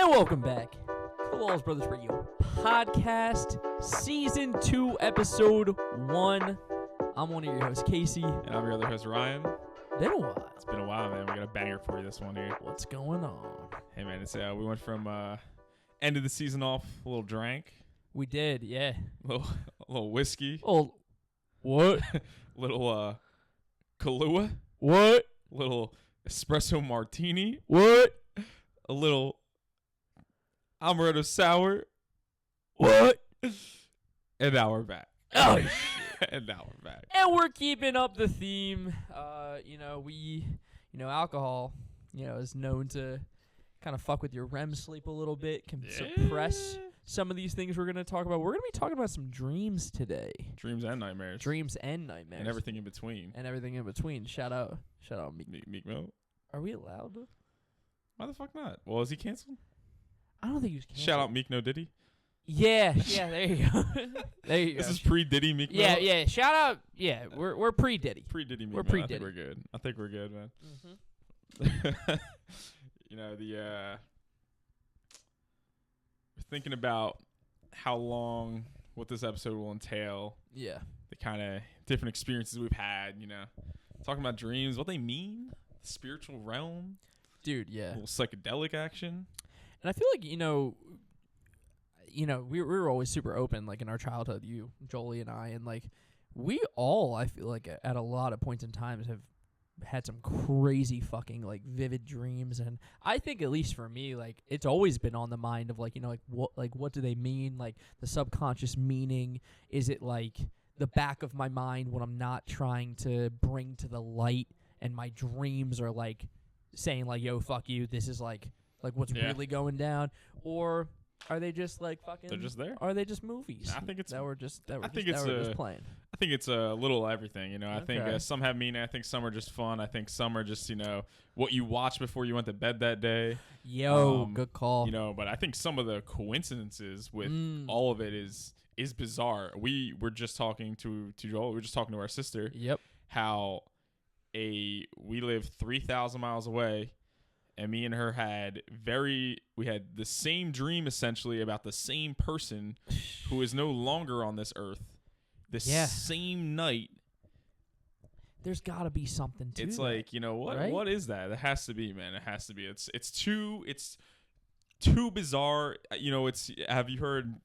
And welcome back to the Lawless Brothers Radio podcast, season 2, episode 1. I'm one of your hosts, Casey. And I'm your other host, Ryan. Been a while. It's been a while, man. We got a banger for you this one here. What's going on? Hey, man, it's we went from end of the season off, a little drank. We did, yeah. A little whiskey. Oh, what? Little Kahlua. What? Little espresso martini. What? A little amaretto sour. What? And now we're back. Oh, shit. And now we're back. And we're keeping up the theme. Alcohol, is known to kind of fuck with your REM sleep a little bit, can suppress some of these things we're going to talk about. We're going to be talking about some dreams today. Dreams and nightmares. Dreams and nightmares. And everything in between. Shout out Meek Mill. Are we allowed to? Why the fuck not? Well, is he canceled? I don't think he was canceled. Shout out Meek No Diddy. Yeah, there you go. There you go. This is pre-Diddy Meek Mill. Yeah. Shout out. Yeah, we're pre-Diddy. Pre-Diddy Meek Mill. We're pre-Diddy. I think we're good, man. Mm-hmm. We're thinking about what this episode will entail. Yeah. The kind of different experiences we've had, talking about dreams, what they mean, the spiritual realm. Dude, yeah. A little psychedelic action. And I feel like, we were always super open, like in our childhood, you, Jolie, and I, and like we all, I feel like at a lot of points in times have had some crazy fucking like vivid dreams. And I think, at least for me, like it's always been on the mind of like, what do they mean? Like the subconscious meaning. Is it like the back of my mind when I'm not trying to bring to the light, and my dreams are like saying like, yo, fuck you, this is like what's really going down? Or are they just like fucking? They're just there. Are they just movies? I think it's that we're just playing. I think it's a little everything. I think some have meaning. I think some are just fun. I think some are just what you watched before you went to bed that day. Yo, good call. But I think some of the coincidences with all of it is bizarre. We were just talking to Joel. We were just talking to our sister. Yep. How we live 3,000 miles away. And me and her had the same dream essentially about the same person who is no longer on this earth. The same night. There's got to be something to it. It's like, what? Right? What is that? It has to be, man. It has to be. It's too bizarre. Have you heard?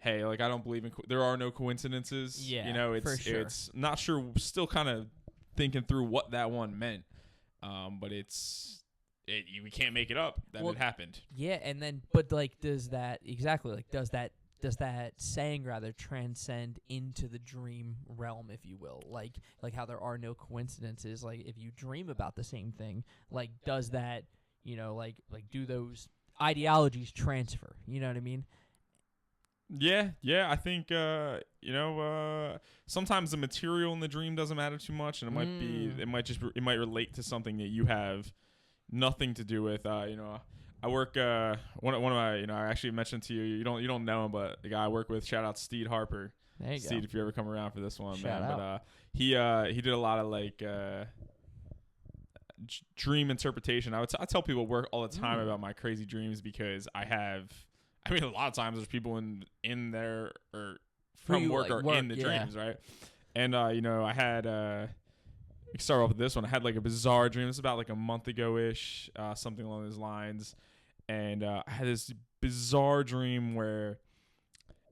Hey, like I don't believe in. There are no coincidences. Yeah, for sure. It's not sure. Still kind of thinking through what that one meant. But we can't make it up that it happened. Yeah, and then, but like, does that saying rather transcend into the dream realm, if you will? Like how there are no coincidences. Like if you dream about the same thing, like does that, do those ideologies transfer? You know what I mean? Yeah. I think sometimes the material in the dream doesn't matter too much, and it might relate to something that you have nothing to do with. I work one of my I actually mentioned to you, you don't know him, but the guy I work with, shout out Steed Harper. There you Steed, go. if you ever come around for this one, shout man. out. But he did a lot of like dream interpretation. I tell people at work all the time about my crazy dreams, because a lot of times there's people in there or from work or in the dreams, right? And I had we can start off with this one. I had like a bizarre dream. It's about like a month ago-ish, something along those lines. And I had this bizarre dream where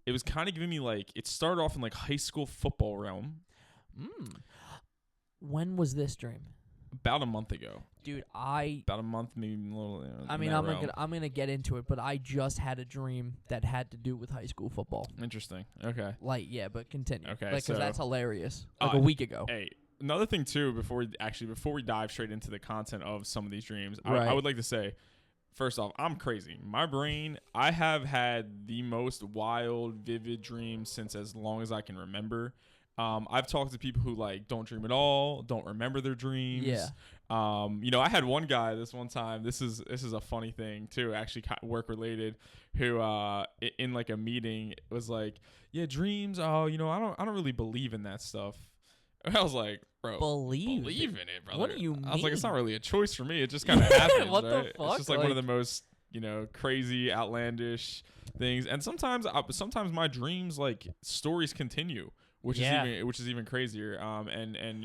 it was kind of giving me like, it started off in like high school football realm. When was this dream? About a month ago. Dude, about a month, maybe a little. I'm gonna get into it, but I just had a dream that had to do with high school football. Interesting. Okay. But continue. Okay. Because that's hilarious. Like a week ago. Hey. Another thing too, before we dive straight into the content of some of these dreams, right. I would like to say, first off, I'm crazy. My brain, I have had the most wild, vivid dreams since as long as I can remember. I've talked to people who like don't dream at all, don't remember their dreams. Yeah. I had one guy this one time. This is a funny thing too, actually work related. Who in like a meeting was like, yeah, dreams. Oh, I don't really believe in that stuff. I was like, bro, believe in it, brother. What do you mean? I was like, it's not really a choice for me. It just kind of happens. What right? the fuck? It's just like one of the most crazy, outlandish things. And sometimes my dreams, like, stories continue, which is even crazier. And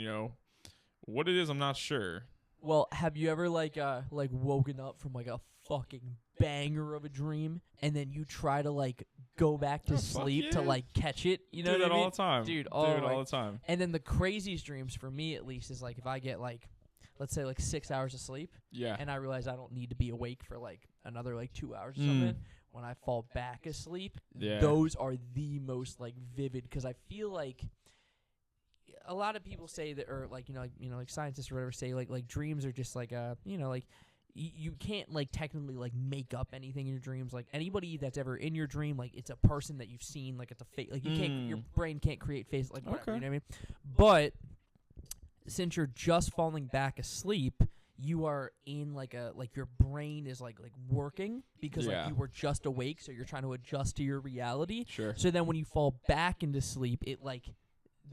what it is, I'm not sure. Well, have you ever like woken up from like a fucking banger of a dream, and then you try to like go back to sleep to like catch it? You know do what that I mean? all the time, dude. All the time. And then the craziest dreams for me, at least, is like if I get like, let's say like 6 hours of sleep, and I realize I don't need to be awake for like another like 2 hours or something. When I fall back asleep, those are the most like vivid, because I feel like a lot of people say that, or like like scientists or whatever say like dreams are just like like you can't like technically like make up anything in your dreams. Like anybody that's ever in your dream, like it's a person that you've seen, like it's a face. Like you can't, your brain can't create face, like whatever. You know what I mean? But since you're just falling back asleep, you are in like your brain is like working, because like you were just awake, so you're trying to adjust to your reality. Sure. So then when you fall back into sleep, it like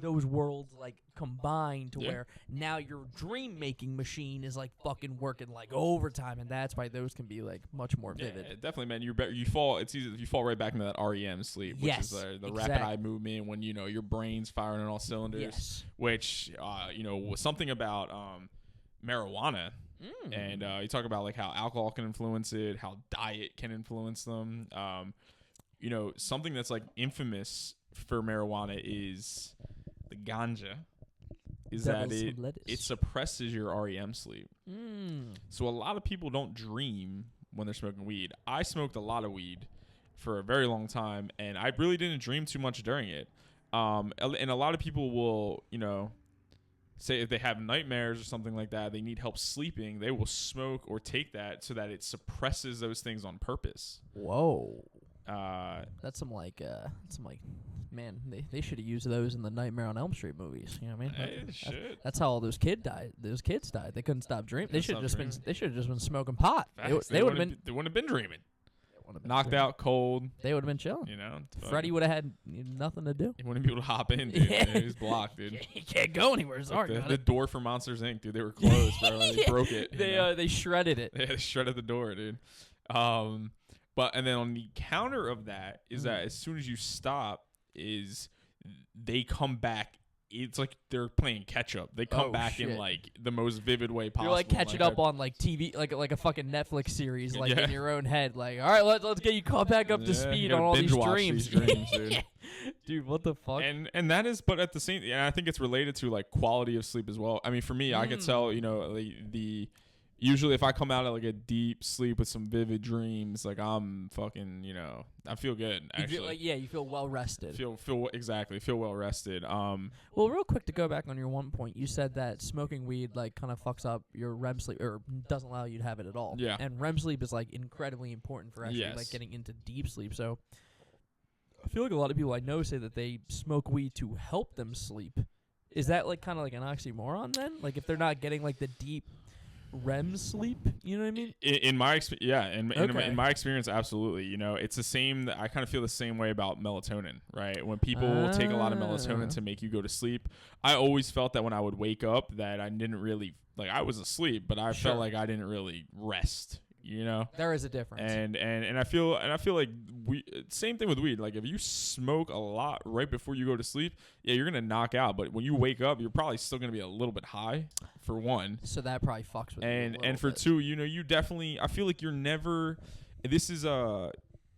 those worlds like combine to where now your dream making machine is like fucking working like overtime, and that's why those can be like much more vivid. Yeah, definitely, man. You fall. It's easy if you fall right back into that REM sleep, which is the rapid eye movement, when your brain's firing on all cylinders. Yes. Which was something about marijuana. And you talk about like how alcohol can influence it, how diet can influence them. Something that's like infamous for marijuana is the ganja, is that it suppresses your REM sleep. So a lot of people don't dream when they're smoking weed. I smoked a lot of weed for a very long time, and I really didn't dream too much during it. And a lot of people will, say if they have nightmares or something like that, they need help sleeping, they will smoke or take that so that it suppresses those things on purpose. Whoa. That's some man, they should have used those in the Nightmare on Elm Street movies. You know what I mean? That's how all those kids died. Those kids died. They couldn't stop dreaming. They should have just been smoking pot. They would have been dreaming. Knocked out cold. They would have been chilling. Freddy would have had nothing to do. He wouldn't be able to hop in, dude. He was blocked, dude. He can't go anywhere. It's hard. The door for Monsters Inc., dude. They were closed, bro. They broke it. They shredded it. They shredded the door, dude. And then on the counter of that is that as soon as you stop, is they come back. It's like they're playing catch up. They come back in like the most vivid way possible. You're like catching up on like TV, like a fucking Netflix series, like in your own head. Like, all right, let's get you caught back up to speed on all these dreams. Dude. Dude, what the fuck? And that is, but at the same, and I think it's related to like quality of sleep as well. I mean, for me, I could tell, usually if I come out of like a deep sleep with some vivid dreams, like I'm fucking, I feel good. Actually, you feel well rested. Feel well rested. Well, real quick to go back on your one point, you said that smoking weed like kind of fucks up your REM sleep, or doesn't allow you to have it at all. Yeah. And REM sleep is like incredibly important for actually like getting into deep sleep. So I feel like a lot of people I know say that they smoke weed to help them sleep. Is that like kind of like an oxymoron then? Like if they're not getting like the deep REM sleep, you know what I mean? In my experience, in my experience, absolutely. It's the same. I kind of feel the same way about melatonin, right? When people take a lot of melatonin to make you go to sleep, I always felt that when I would wake up, that I didn't really I was asleep, but I felt like I didn't really rest. There is a difference, and I feel like same thing with weed. Like if you smoke a lot right before you go to sleep, you're gonna knock out. But when you wake up, you're probably still gonna be a little bit high, for one. So that probably fucks with you. And for two, you definitely. I feel like you're never. This is I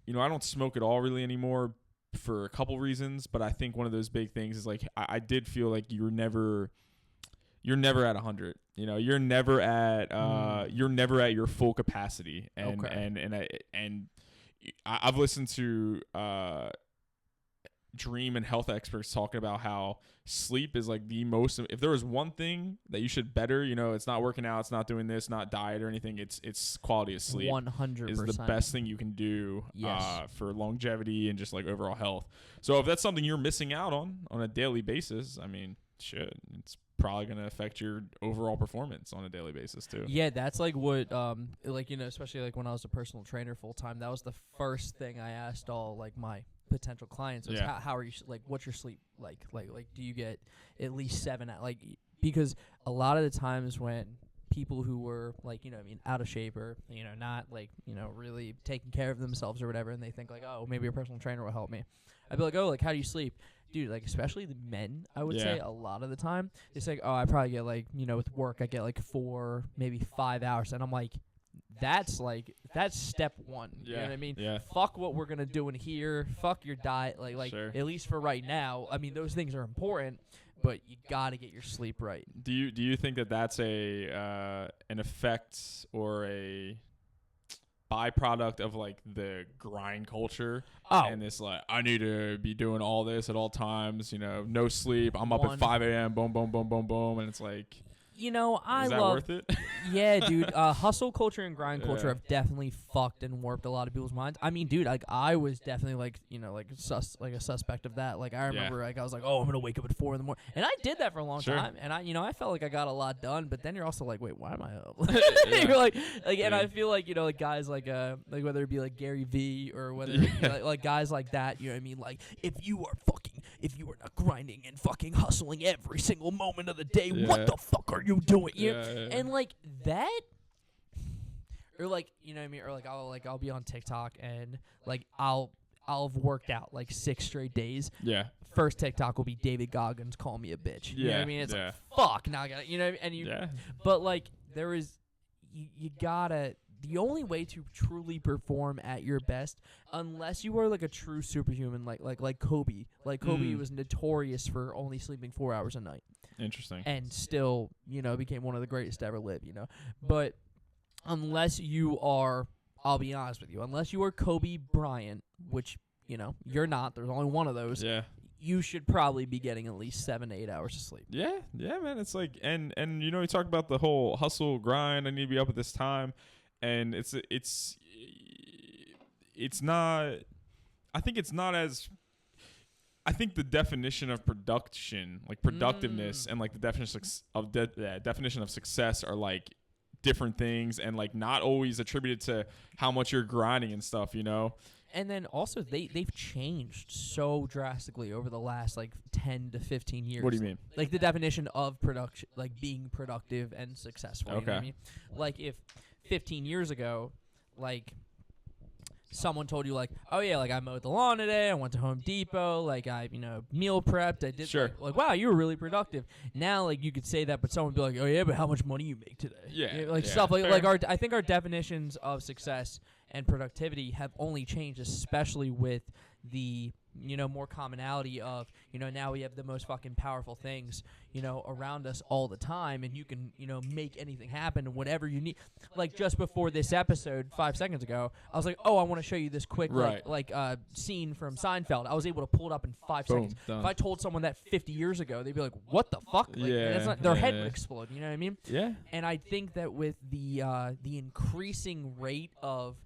don't smoke at all really anymore for a couple reasons, but I think one of those big things is like I did feel like you're never at 100. You're never at your full capacity. And I've listened to dream and health experts talking about how sleep is like the most. If there was one thing that you should better, it's not working out, it's not doing this, not diet or anything. It's quality of sleep. 100% is the best thing you can do for longevity and just like overall health. So if that's something you're missing out on a daily basis, I mean, shit, it's probably going to affect your overall performance on a daily basis too. Yeah, that's like what especially like when I was a personal trainer full time, that was the first thing I asked all like my potential clients was how are you, like what's your sleep like do you get at least 7 because a lot of the times when people who were like, out of shape or, not like, really taking care of themselves or whatever, and they think like, oh, maybe a personal trainer will help me. I'd be like, oh, like, how do you sleep? Dude, like, especially the men, I would say a lot of the time, it's like, oh, I probably get like, with work, I get like 4, maybe 5 hours. And I'm like, that's step one. You know what I mean? Yeah. Fuck what we're going to do in here. Fuck your diet. Like sure. At least for right now. I mean, those things are important, but you got to get your sleep right. Do you think that that's an effect or a byproduct of like the grind culture and this like I need to be doing all this at all times, no sleep, I'm up at 5 a.m. boom boom boom boom boom, and it's like, I is that love worth it? Yeah, dude. Hustle culture and grind culture have definitely fucked and warped a lot of people's minds. I mean, dude, like I was definitely like, a suspect of that. Like I remember, like I was like, oh, I'm gonna wake up at 4 a.m, and I did that for a long time, and I felt like I got a lot done. But then you're also like, wait, why am I up? You're like, and I feel like like guys like whether it be like Gary V or whether it be like guys like that, you know what I mean? Like if you are not grinding and fucking hustling every single moment of the day, what the fuck are you doing? And like that, or like, you know what I mean? Or like I'll be on TikTok and like I'll have worked out like 6 straight days. Yeah. First TikTok will be David Goggins call me a bitch. You know what I mean? It's like, fuck, now I gotta, you know what I mean? And but like there is, you gotta, the only way to truly perform at your best, unless you are like a true superhuman, like Kobe. Like Kobe was notorious for only sleeping 4 hours a night. Interesting. And still, became one of the greatest to ever live, But unless you are, I'll be honest with you, unless you are Kobe Bryant, which, you're not, there's only one of those. Yeah. You should probably be getting at least 7 to 8 hours of sleep. Yeah, man. It's like, and you talk about the whole hustle grind. I need to be up at this time. And it's not, I think it's not as, I think the definition of production, like productiveness and like the definition of success are like different things and like not always attributed to how much you're grinding and stuff, And then also they've changed so drastically over the last like 10 to 15 years. What do you mean? Like the definition of production, like being productive and successful. Okay. You know what I mean? Like if 15 years ago, like someone told you like, oh yeah, like I mowed the lawn today, I went to Home Depot, like I, meal prepped, I did like wow, you were really productive. Now like you could say that, but someone would be like, oh yeah, but how much money you make today? Yeah. Like stuff like I think our definitions of success and productivity have only changed, especially with the more commonality of now we have the most fucking powerful things around us all the time, and you can make anything happen whatever you need. Like just before this episode 5 seconds ago, I was like, oh, I want to show you this quick scene from Seinfeld. I was able to pull it up in 5 seconds. Done. If I told someone that 50 years ago, they'd be like, what the fuck? Like, their head would explode. You know what I mean? Yeah. And I think that with the increasing rate of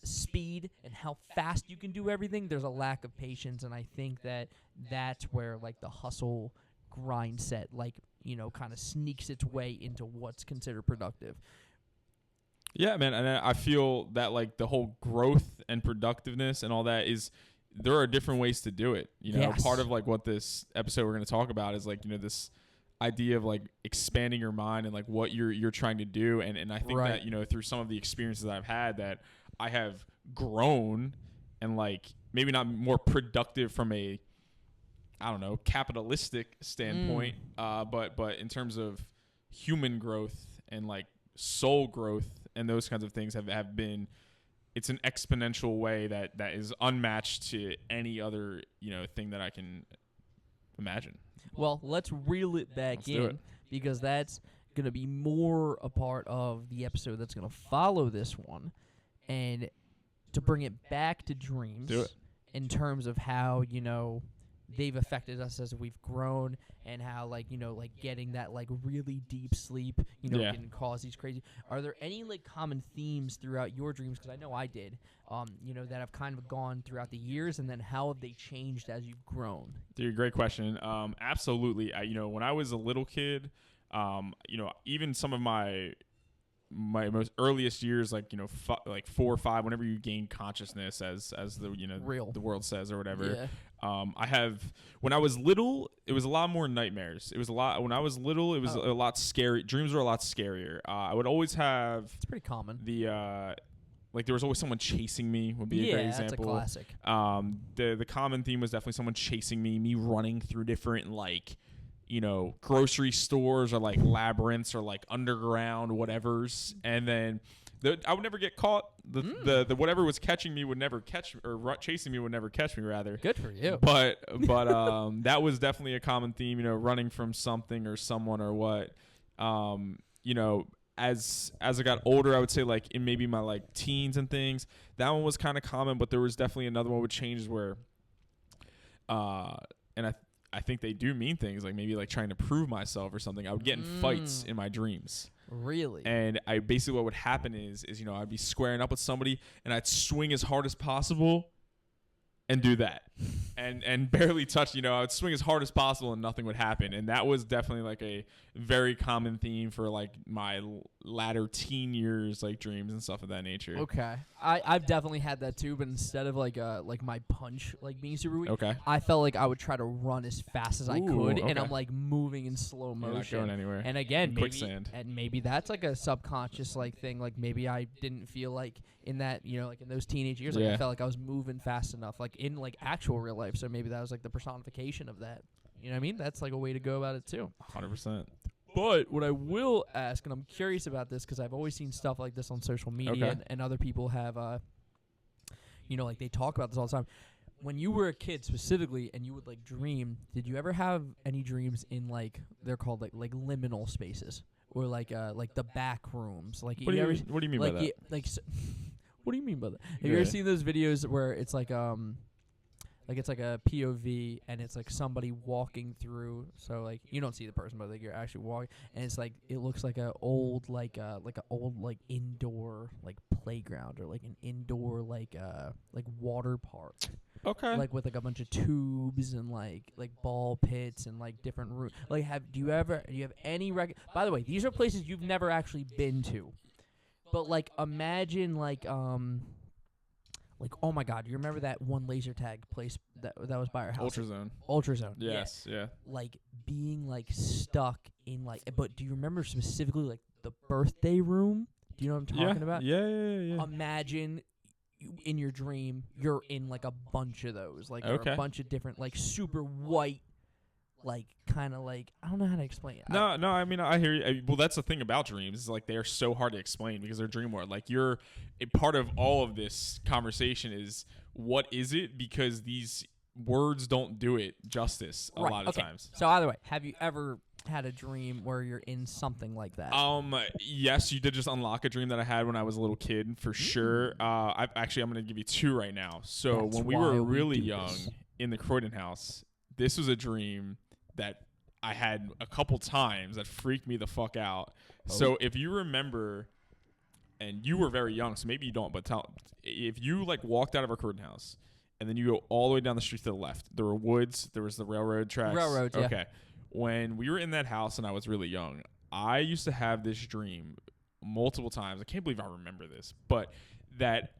speed and how fast you can do everything, there's a lack of patience, and I think that that's where like the hustle grind set kind of sneaks its way into what's considered productive. Yeah, man, and I feel that like the whole growth and productiveness and all that is, there are different ways to do it. Part of like what this episode we're going to talk about is like this idea of like expanding your mind and like what you're trying to do, and I think that through some of the experiences I've had, that I have grown and like maybe not more productive from a, I don't know, capitalistic standpoint, but in terms of human growth and like soul growth and those kinds of things have been, it's an exponential way that is unmatched to any other thing that I can imagine. Well, let's reel it back in, because that's going to be more a part of the episode that's going to follow this one. And to bring it back to dreams in terms of how, they've affected us as we've grown, and how like, like getting that like really deep sleep, can cause these crazy. Are there any like common themes throughout your dreams? Because I know I did, that have kind of gone throughout the years, and then how have they changed as you've grown? Dude, great question. Absolutely. When I was a little kid, even some of my my most earliest years, like, you know, like 4 or 5, whenever you gain consciousness, as the, you know, Real. the world says or whatever. Yeah. When I was little, it was a lot more nightmares. When I was little, it was a lot scary. Dreams were a lot scarier. I would always have. It's pretty common. Like there was always someone chasing me would be a great example. Yeah, that's a classic. The common theme was definitely someone chasing me running through different, like, you know, grocery stores or like labyrinths or like underground whatevers, and then I would never get caught. The whatever was catching me would never catch, or chasing me would never catch me, rather. Good for you. But that was definitely a common theme, you know, running from something or someone or what. You know, as I got older, I would say, like, in maybe my like teens and things, that one was kind of common, but there was definitely another one with changes where and I think they do mean things like maybe like trying to prove myself or something. I would get in fights in my dreams. Really? And I basically, what would happen is, you know, I'd be squaring up with somebody and I'd swing as hard as possible and do that and barely touch, you know, I would swing as hard as possible and nothing would happen. And that was definitely like a very common theme for like my latter teen years, like dreams and stuff of that nature. Okay. I've definitely had that too, but instead of like my punch like being super weak, okay, I felt like I would try to run as fast as I could, okay. and I'm like moving in slow motion. You're not going anywhere. And again, quicksand. Maybe that's like a subconscious like thing. Like maybe I didn't feel like in that, you know, like in those teenage years, like I felt like I was moving fast enough, like in like actual real life. So maybe that was like the personification of that. You know what I mean? That's like a way to go about it too. 100%. But what I will ask, and I'm curious about this because I've always seen stuff like this on social media, and other people have, you know, like they talk about this all the time. When you were a kid specifically and you would like dream, did you ever have any dreams in like, they're called like liminal spaces or like the back rooms? Like what do you mean by that? What do you mean by that? Have you ever seen those videos where it's like it's like a POV and it's like somebody walking through, so like you don't see the person but like you're actually walking, and it's like it looks like a old like indoor like playground or like an indoor like water park. Okay. Like with like a bunch of tubes and like ball pits and like different rooms. Like do you have any by the way, these are places you've never actually been to. But like imagine like oh my God, you remember that one laser tag place that was by our house? Ultrazone. Yes, yeah. Like being like stuck in like, but do you remember specifically like the birthday room? Do you know what I'm talking about? Yeah. Imagine in your dream you're in like a bunch of those, like or a bunch of different like super white, like kind of like, I don't know how to explain it. No, I mean, I hear you. Well, that's the thing about dreams is like they are so hard to explain because they're dream world. Like you're a part of all of this conversation is what is it? Because these words don't do it justice a lot of times. So either way, have you ever had a dream where you're in something like that? Yes, you did just unlock a dream that I had when I was a little kid for sure. I'm going to give you 2 right now. So when we were really young in the Croydon house, this was a dream that I had a couple times that freaked me the fuck out. So if you remember, and you were very young, so maybe you don't, but if you like walked out of our Croydon house and then you go all the way down the street to the left, there were woods, there was the railroad tracks. Railroads, yeah. Okay. When we were in that house and I was really young, I used to have this dream multiple times. I can't believe I remember this, but that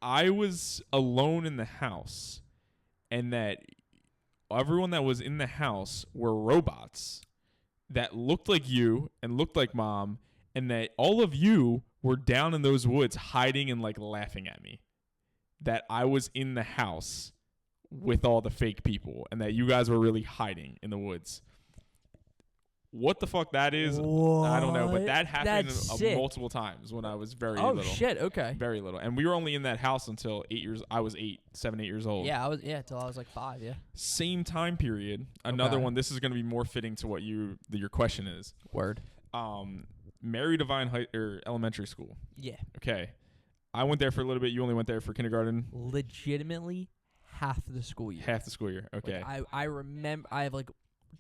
I was alone in the house and that everyone that was in the house were robots that looked like you and looked like Mom, and that all of you were down in those woods hiding and like laughing at me. That I was in the house with all the fake people and that you guys were really hiding in the woods. What the fuck that is, I don't know, but that happened multiple times when I was very little. Oh shit, okay. Very little. And we were only in that house until 8 years. I was 7, 8 years old. Yeah, till I was like 5, yeah. Same time period. Another one, this is going to be more fitting to what your question is. Word. Mary Divine Elementary School. Yeah. Okay. I went there for a little bit. You only went there for kindergarten? Legitimately half the school year. Half the school year. Okay. Like I remember, I have like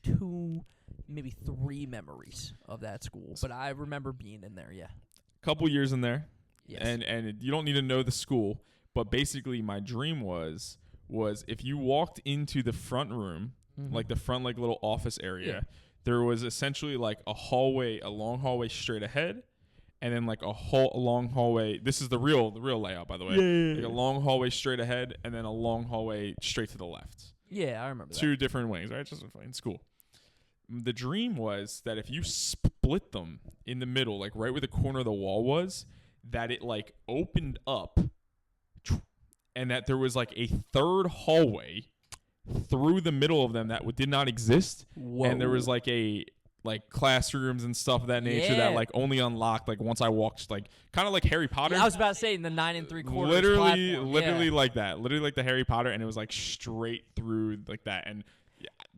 2, maybe 3 memories of that school, but I remember being in there, yeah. Couple years in there. Yes. And you don't need to know the school, but basically my dream was if you walked into the front room, like the front like little office area, there was essentially like a long hallway straight ahead, and then like a long hallway. This is the real layout, by the way. Yeah. Like a long hallway straight ahead, and then a long hallway straight to the left. Yeah, I remember that. 2 different wings, right? Just in school. The dream was that if you split them in the middle, like right where the corner of the wall was, that it like opened up, and that there was like a third hallway through the middle of them that did not exist. Whoa. And there was like classrooms and stuff of that nature that like only unlocked like once I walked, like kind of like Harry Potter. Yeah, I was about to say in the 9 3/4 literally like that, literally like the Harry Potter, and it was like straight through like that. And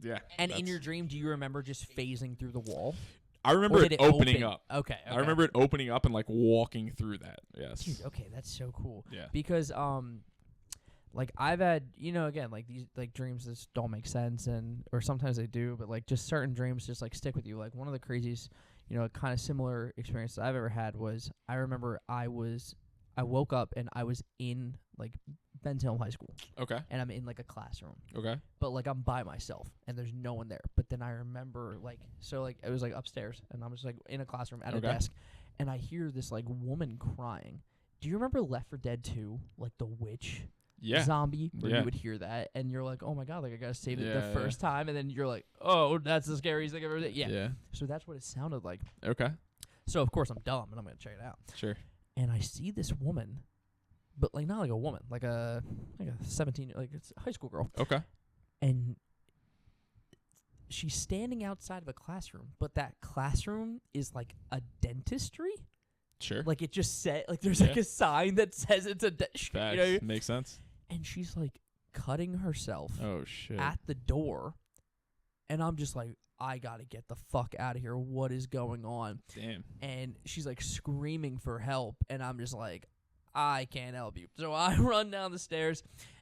yeah. And in your dream, do you remember just phasing through the wall? I remember it opening up. Okay. I remember it opening up and like walking through that. Yes. Dude, okay, that's so cool. Yeah. Because like I've had, again, like these like dreams just don't make sense, or sometimes they do, but like just certain dreams just like stick with you. Like one of the craziest, kind of similar experiences I've ever had was I remember I woke up and I was in like Ben's Hill High School. Okay. And I'm in like a classroom. Okay. But like I'm by myself and there's no one there. But then I remember it was like upstairs and I'm just like in a classroom at a desk, and I hear this like woman crying. Do you remember Left 4 Dead 2, like the witch? Zombie, where you would hear that and you're like, oh my god, like I gotta save it the first time, and then you're like, oh, that's the scariest thing I've ever seen. Yeah. So that's what it sounded like. Okay. So of course I'm dumb and I'm gonna check it out. Sure. And I see this woman, but like not like a woman, like a 17, like it's a high school girl. Okay. And she's standing outside of a classroom, but that classroom is like a dentistry. Sure. Like it just said, like there's like a sign that says it's a dentistry. Makes sense. And she's like cutting herself at the door. And I'm just like, I got to get the fuck out of here. What is going on? Damn. And she's like screaming for help. And I'm just like, I can't help you. So I run down the stairs.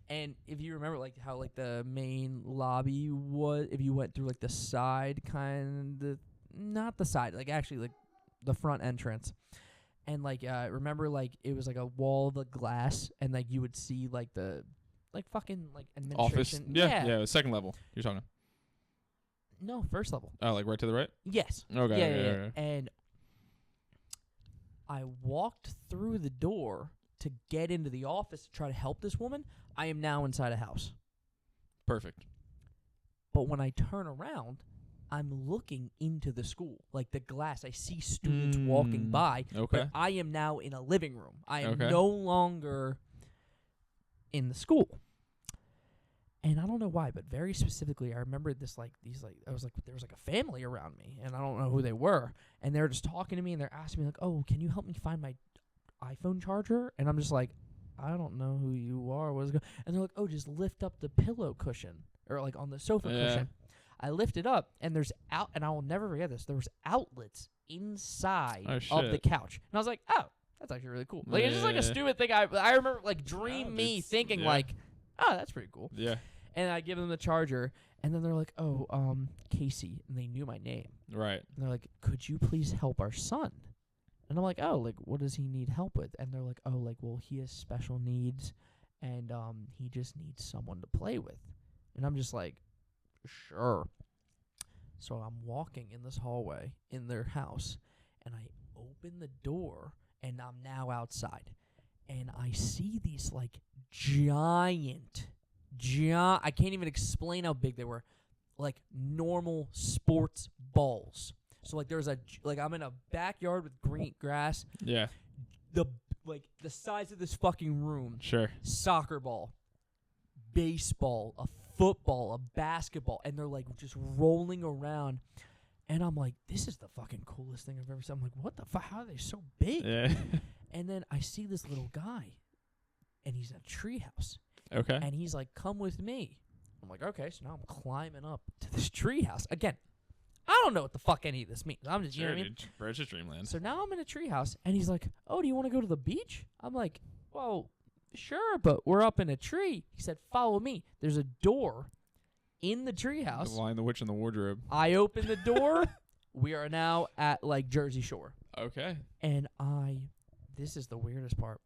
And if you remember like how like the main lobby was, if you went through like the side not the side, like actually like the front entrance. And like remember like it was like a wall of glass, and like you would see like the like fucking like administration. Office. Yeah. Second level. You're talking. No, first level. Oh, like right to the right? Yes. Okay. Yeah. And I walked through the door to get into the office to try to help this woman. I am now inside a house. Perfect. But when I turn around, I'm looking into the school. Like the glass, I see students walking by. Okay. But I am now in a living room. I am no longer in the school. And I don't know why, but very specifically, I remember there was like a family around me, and I don't know who they were, and they were just talking to me, and they're asking me like, "Oh, can you help me find my iPhone charger?" And I'm just like, "I don't know who you are. What is going?" And they're like, "Oh, just lift up the pillow cushion or like on the sofa cushion." I lift it up, and and I will never forget this. There was outlets inside of the couch, and I was like, "Oh, that's actually really cool." Like it's just like a stupid thing. I remember like me thinking like, "Oh, that's pretty cool." Yeah. And I give them the charger, and then they're like, "Oh, Casey," and they knew my name. Right. And they're like, "Could you please help our son?" And I'm like, "Oh, like what does he need help with?" And they're like, "Oh, like well, he has special needs, and he just needs someone to play with." And I'm just like, "Sure." So I'm walking in this hallway in their house, and I open the door, and I'm now outside, and I see these like giant. I can't even explain how big they were. Like normal sports balls. So like there's I'm in a backyard with green grass. Yeah. The size of this fucking room. Sure. Soccer ball, baseball, a football, a basketball, and they're like just rolling around. And I'm like, this is the fucking coolest thing I've ever seen. I'm like, what the fuck? How are they so big? Yeah. And then I see this little guy, and he's in a treehouse. Okay. And he's like, "Come with me." I'm like, "Okay." So now I'm climbing up to this treehouse. Again, I don't know what the fuck any of this means. I'm just, you know what I mean? It's just dreamland. So now I'm in a treehouse, and he's like, "Oh, do you want to go to the beach?" I'm like, "Well, sure, but we're up in a tree." He said, "Follow me." There's a door in the treehouse. The Lion, the Witch, and the Wardrobe. I open the door. We are now at like Jersey Shore. Okay. And this is the weirdest part.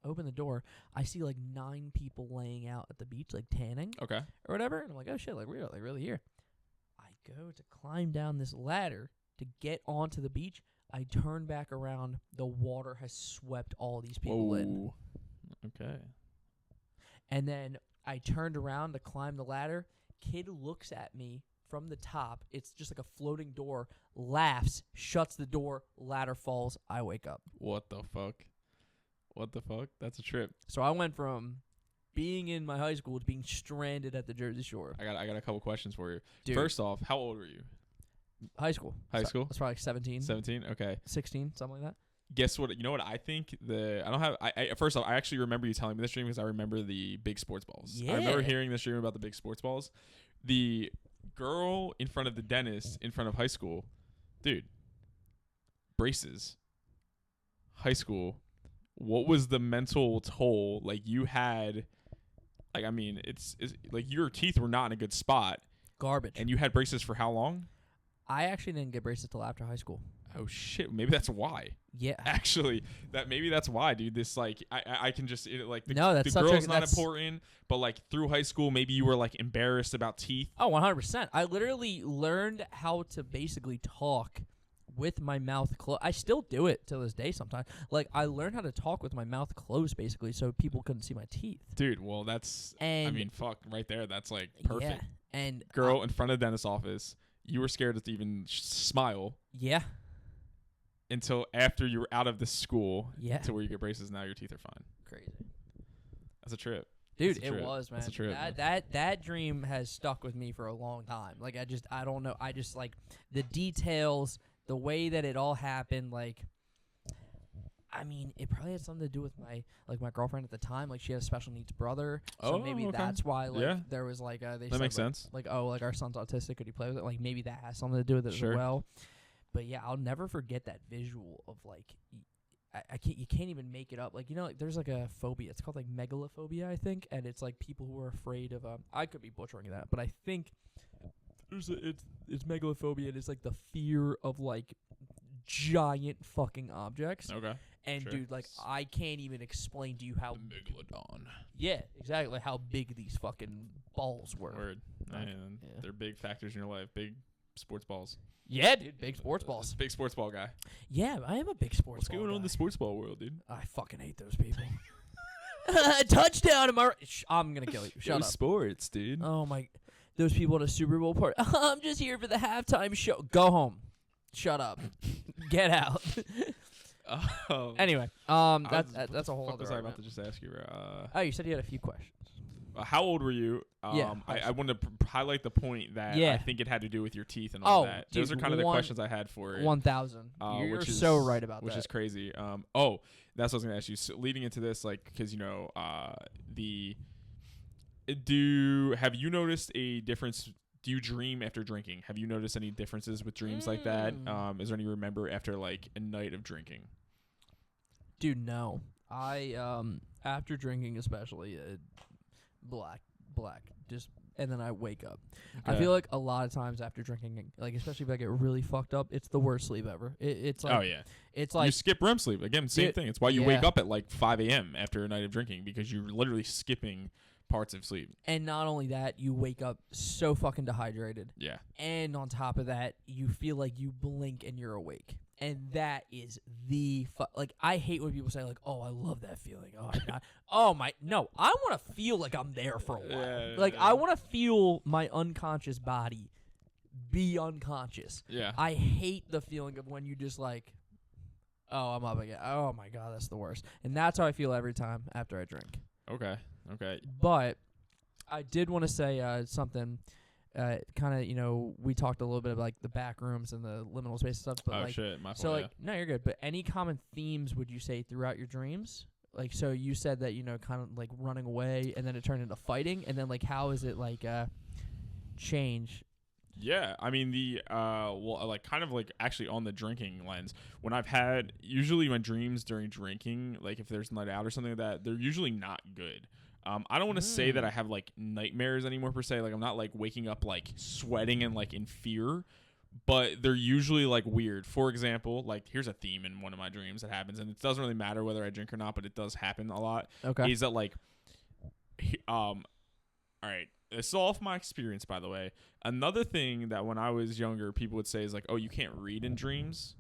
Open the door, I see like 9 people laying out at the beach, like tanning. Okay. Or whatever. And I'm like, oh shit, like we're like really here. I go to climb down this ladder to get onto the beach. I turn back around. The water has swept all these people in. Okay. And then I turned around to climb the ladder. Kid looks at me from the top. It's just like a floating door. Laughs, shuts the door. Ladder falls. I wake up. What the fuck? What the fuck? That's a trip. So I went from being in my high school to being stranded at the Jersey Shore. I got a couple questions for you. Dude. First off, how old were you? High school. High school? That's probably like 17. 17? Okay. 16, something like that. Guess what? You know what I think? First off, I actually remember you telling me this dream because I remember the big sports balls. Yeah. I remember hearing this dream about the big sports balls. The girl in front of the dentist in front of high school, dude, braces, high school. What was the mental toll? Like you had, like, I mean, it's like your teeth were not in a good spot. Garbage. And you had braces for how long? I actually didn't get braces till after high school. Oh shit! Maybe that's why. Yeah. Actually, maybe that's why, dude. This like I can just the that's girl's not important, but like through high school, maybe you were like embarrassed about teeth. Oh, 100%. I literally learned how to basically talk with my mouth closed. I still do it to this day sometimes. Like I learned how to talk with my mouth closed basically, so people couldn't see my teeth. Dude, well that's I mean, fuck, right there. That's like perfect. Yeah. And girl in front of the dentist's office, you were scared to even smile. Yeah. Until after you were out of the school, yeah, to where you get braces. Now your teeth are fine. Crazy. That's a trip, dude. It was, man. That's a trip. That dream has stuck with me for a long time. Like I don't know. I just like the details, the way that it all happened. Like, I mean, it probably had something to do with my girlfriend at the time. Like she had a special needs brother, so maybe that's why there was like that makes sense. Like like our son's autistic. Could he play with it? Like maybe that has something to do with it as well. But yeah, I'll never forget that visual of like, you can't even make it up. Like, you know, like there's like a phobia. It's called like megalophobia, I think. And it's like people who are afraid of, I could be butchering that, but I think it's megalophobia. And it's like the fear of like giant fucking objects. Okay. And dude, like I can't even explain to you how the megalodon. Yeah, exactly. Like how big these fucking balls were. Word. And they're big factors in your life. Big sports balls. Yeah, dude, big sports balls. Big sports ball guy. Yeah, I am a big sports ball guy. What's going on in the sports ball world, dude? I fucking hate those people. Touchdown, I'm going to kill you. Shut up. Sports, dude. Oh, my. Those people at a Super Bowl party. I'm just here for the halftime show. Go home. Shut up. Get out. Anyway, that's a whole other. What was I about to just ask you, bro? Oh, you said you had a few questions. How old were you? I wanted to highlight the point that I think it had to do with your teeth and all that. Those are kind of the questions I had for it. 1,000. You're so right about that. Which is crazy. That's what I was going to ask you. So leading into this, like, because, you know, have you noticed a difference? Do you dream after drinking? Have you noticed any differences with dreams like that? Is there any remember after, like, a night of drinking? Dude, no. I, after drinking especially, black, just, and then I wake up. Okay. I feel like a lot of times after drinking, like especially if I get really fucked up, it's the worst sleep ever. It's like, it's like you skip REM sleep again. Same thing. It's why you wake up at like 5 a.m. after a night of drinking because you're literally skipping parts of sleep. And not only that, you wake up so fucking dehydrated. Yeah. And on top of that, you feel like you blink and you're awake. And that is like, I hate when people say, like, oh, I love that feeling. Oh, my God. Oh, my. No, I want to feel like I'm there for a while. I want to feel my unconscious body be unconscious. Yeah. I hate the feeling of when you just, like, oh, I'm up again. Oh, my God, that's the worst. And that's how I feel every time after I drink. Okay. But I did want to say something. Kind of, you know, we talked a little bit about like the back rooms and the liminal space stuff. But like, shit, my fault. So like, no, you're good. But any common themes would you say throughout your dreams? Like, so you said that, you know, kind of like running away, and then it turned into fighting, and then like, how is it like change? Yeah, I mean like kind of like actually on the drinking lens, when I've had usually my dreams during drinking, like if there's a night out or something like that, they're usually not good. I don't want to say that I have like nightmares anymore per se. Like I'm not like waking up like sweating and like in fear, but they're usually like weird. For example, like here's a theme in one of my dreams that happens, and it doesn't really matter whether I drink or not, but it does happen a lot. Okay. Is that like, all right, it's all off my experience, by the way. Another thing that when I was younger, people would say is like, oh, you can't read in dreams.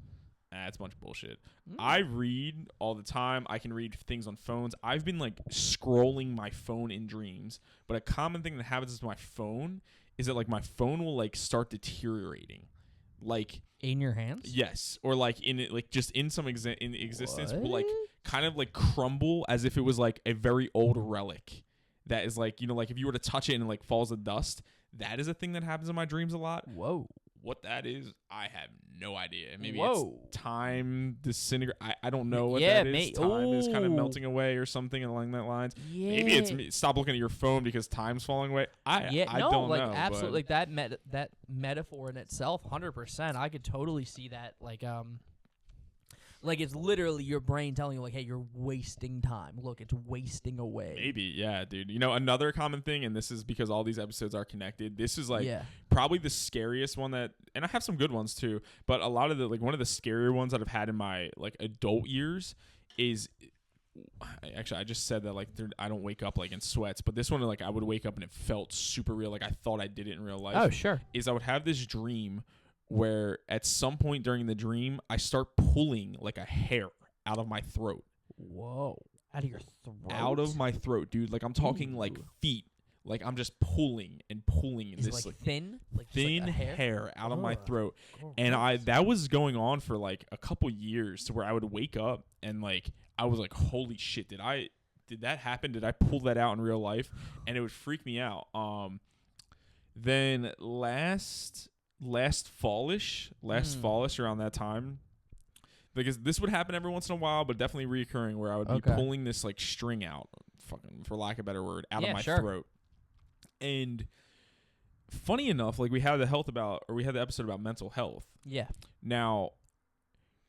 That's a bunch of bullshit. I read all the time. I can read things on phones. I've been like scrolling my phone in dreams. But a common thing that happens with my phone is that like my phone will like start deteriorating. Like in your hands? Yes. Or like in it, like just in some in existence What? will like kind of like crumble as if it was like a very old relic. That is like, you know, like if you were to touch it and it like falls to dust, that is a thing that happens in my dreams a lot. Whoa. What that is, I have no idea. Maybe Whoa. it's time disintegrate. I don't know what that is. Time is kind of melting away or something along that lines. Yeah. Maybe it's stop looking at your phone because time's falling away. I don't know. Absolutely, like that metaphor in itself, 100%. I could totally see that. Like it's literally your brain telling you, like, hey, you're wasting time. Look, it's wasting away. Maybe, yeah, dude. You know, another common thing, and this is because all these episodes are connected, this is, like, probably the scariest one that, and I have some good ones, too, but a lot of the, like, one of the scarier ones that I've had in my, like, adult years is, actually, I just said that, like, I don't wake up, like, in sweats, but this one, like, I would wake up and it felt super real, like, I thought I did it in real life. Oh, sure. Is I would have this dream where at some point during the dream, I start pulling like a hair out of my throat. Whoa. Out of your throat? Out of my throat, dude. Like I'm talking like feet. Like I'm just pulling and pulling. Is this, like thin? Like thin like hair out of my throat. And that was going on for like a couple years to where I would wake up and like I was like, holy shit, did that happen? Did I pull that out in real life? And it would freak me out. Then last fallish around that time, because this would happen every once in a while, but definitely reoccurring, where I would be pulling this like string out, fucking for lack of a better word, out of my throat. And funny enough, like we had the episode about mental health. Yeah. Now,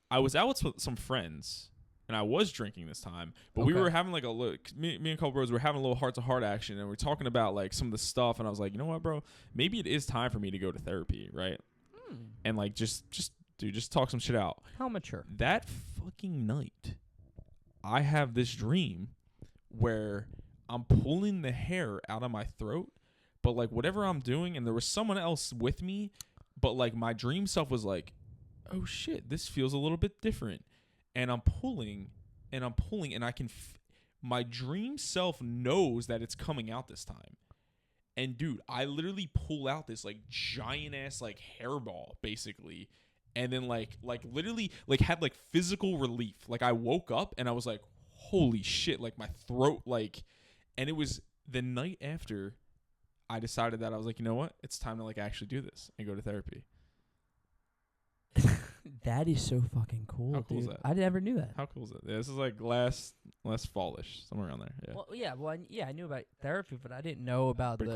I was out with some friends. And I was drinking this time, but we were having like a look. Me and a couple bros were having a little heart-to-heart action, and we're talking about like some of the stuff. And I was like, you know what, bro? Maybe it is time for me to go to therapy, right? And like just talk some shit out. How mature? That fucking night, I have this dream where I'm pulling the hair out of my throat, but like whatever I'm doing, and there was someone else with me, but like my dream self was like, oh shit, this feels a little bit different. And I'm pulling, and I can, my dream self knows that it's coming out this time. And dude, I literally pull out this like giant ass like hairball basically. And then like literally like had like physical relief. Like I woke up and I was like, holy shit, like my throat, like, and it was the night after I decided that I was like, you know what? It's time to like actually do this and go to therapy. That is so fucking cool. How cool dude. is that? I never knew that. How cool is that? Yeah, this is like last fallish, somewhere around there. Yeah. Well, I knew about therapy, but I didn't know about the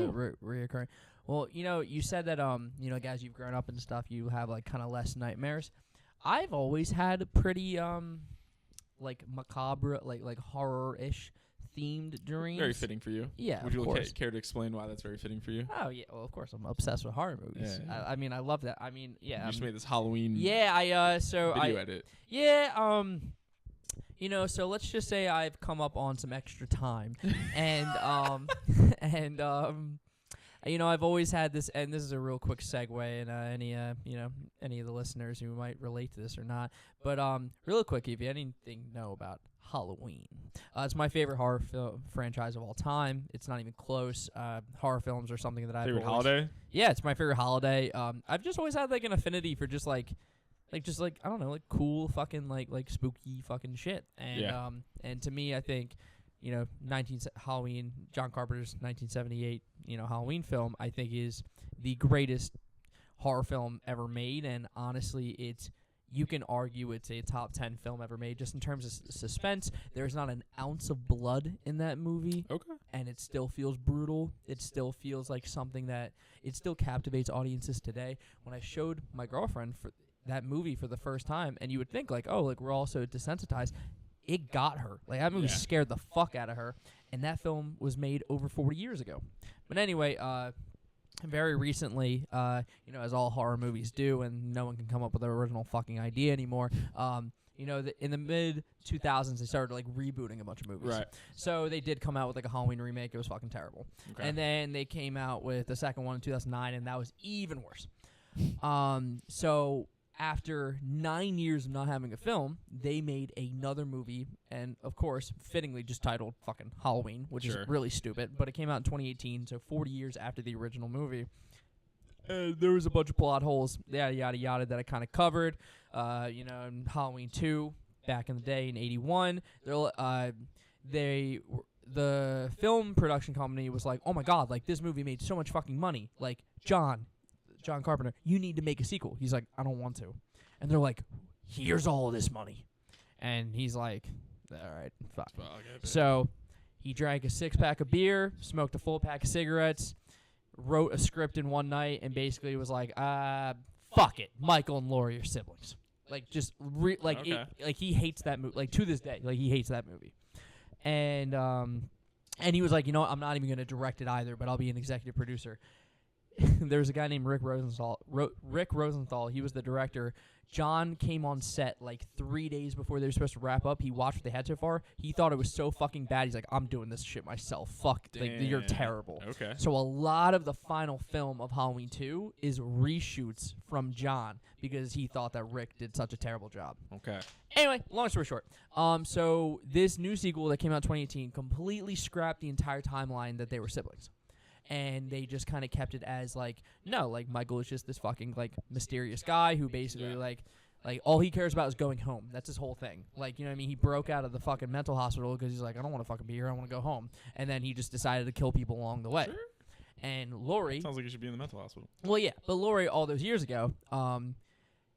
reoccurring. Well, you know, you said that guys, you've grown up and stuff, you have like kind of less nightmares. I've always had pretty like macabre, like horror-ish themed dreams. Very fitting for you. Yeah. Would you care to explain why that's very fitting for you? Oh yeah, well of course I'm obsessed with horror movies. Yeah. I mean I love that. I mean yeah. You just made this Halloween. Yeah, video edit. Yeah, so let's just say I've come up on some extra time, and I've always had this, and this is a real quick segue, and any of the listeners who might relate to this or not, but real quick, if you anything know about Halloween, it's my favorite horror franchise of all time. It's not even close. Horror films are something that I've favorite holiday. Yeah, it's my favorite holiday. I've just always had like an affinity for just like I don't know, like cool fucking like spooky fucking shit, and and to me, I think. Halloween, John Carpenter's 1978, Halloween film, I think is the greatest horror film ever made. And honestly, you can argue it's a top 10 film ever made just in terms of suspense. There's not an ounce of blood in that movie. Okay. And it still feels brutal. It still feels like something that it still captivates audiences today. When I showed my girlfriend for that movie for the first time, and you would think like, oh, like we're all so desensitized. It got her. Like, that movie scared the fuck out of her. And that film was made over 40 years ago. But anyway, very recently, as all horror movies do, and no one can come up with an original fucking idea anymore, you know, in the mid 2000s, they started like rebooting a bunch of movies. Right. So they did come out with like a Halloween remake. It was fucking terrible. Okay. And then they came out with the second one in 2009, and that was even worse. So after 9 years of not having a film, they made another movie, and of course, fittingly just titled fucking Halloween, which is really stupid. But it came out in 2018, so 40 years after the original movie. There was a bunch of plot holes, yada, yada, yada, that I kind of covered. You know, in Halloween 2, back in the day, in 81, the film production company was like, oh my god, like, this movie made so much fucking money. Like, John Carpenter, you need to make a sequel. He's like, I don't want to. And they're like, here's all of this money. And he's like, all right, fine. So he drank a 6-pack of beer, smoked a full pack of cigarettes, wrote a script in one night, and basically was like, fuck it, Michael and Laurie are siblings. Like, just he hates that movie. Like, to this day, like, he hates that movie. And he was like, you know what, I'm not even going to direct it either, but I'll be an executive producer. There was a guy named Rick Rosenthal. He was the director. John came on set like 3 days before they were supposed to wrap up. He watched what they had so far. He thought it was so fucking bad. He's like, I'm doing this shit myself. Fuck. Like, you're terrible. Okay. So a lot of the final film of Halloween 2 is reshoots from John because he thought that Rick did such a terrible job. Okay. Anyway, long story short. So this new sequel that came out in 2018 completely scrapped the entire timeline that they were siblings. And they just kind of kept it as, like, no, like, Michael is just this fucking, like, mysterious guy who basically, like, all he cares about is going home. That's his whole thing. Like, you know what I mean? He broke out of the fucking mental hospital because he's like, I don't want to fucking be here. I want to go home. And then he just decided to kill people along the way. Sure. And Laurie... Sounds like you should be in the mental hospital. Well, yeah. But Laurie, all those years ago,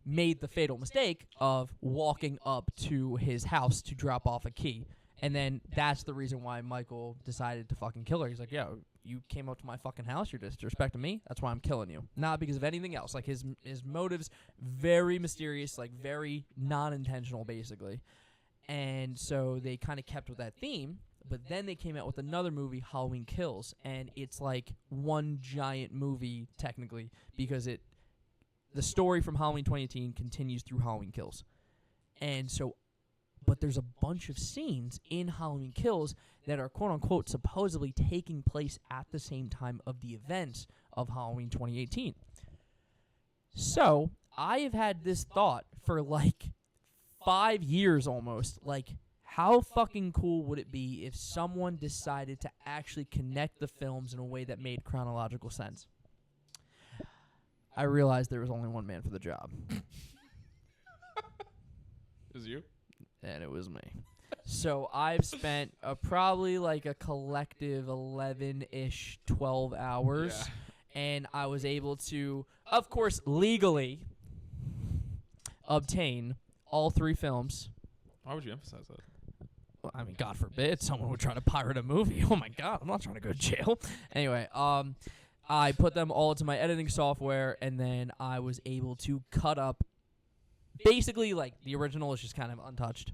made the fatal mistake of walking up to his house to drop off a key. And then that's the reason why Michael decided to fucking kill her. He's like, yo, you came up to my fucking house, you're disrespecting me, that's why I'm killing you. Not because of anything else. Like, his motives, very mysterious, like, very non-intentional, basically. And so they kind of kept with that theme, but then they came out with another movie, Halloween Kills, and it's like one giant movie, technically, because the story from Halloween 2018 continues through Halloween Kills. And so... But there's a bunch of scenes in Halloween Kills that are, quote-unquote, supposedly taking place at the same time of the events of Halloween 2018. So, I have had this thought for, like, 5 years almost. Like, how fucking cool would it be if someone decided to actually connect the films in a way that made chronological sense? I realized there was only one man for the job. It was you? And it was me. So I've spent probably like a collective 11-ish, 12 hours. Yeah. And I was able to, of course, legally obtain all 3 films. Why would you emphasize that? Well, I mean, God forbid someone would try to pirate a movie. Oh, my God. I'm not trying to go to jail. Anyway, I put them all into my editing software, and then I was able to cut up. Basically, like, the original is just kind of untouched.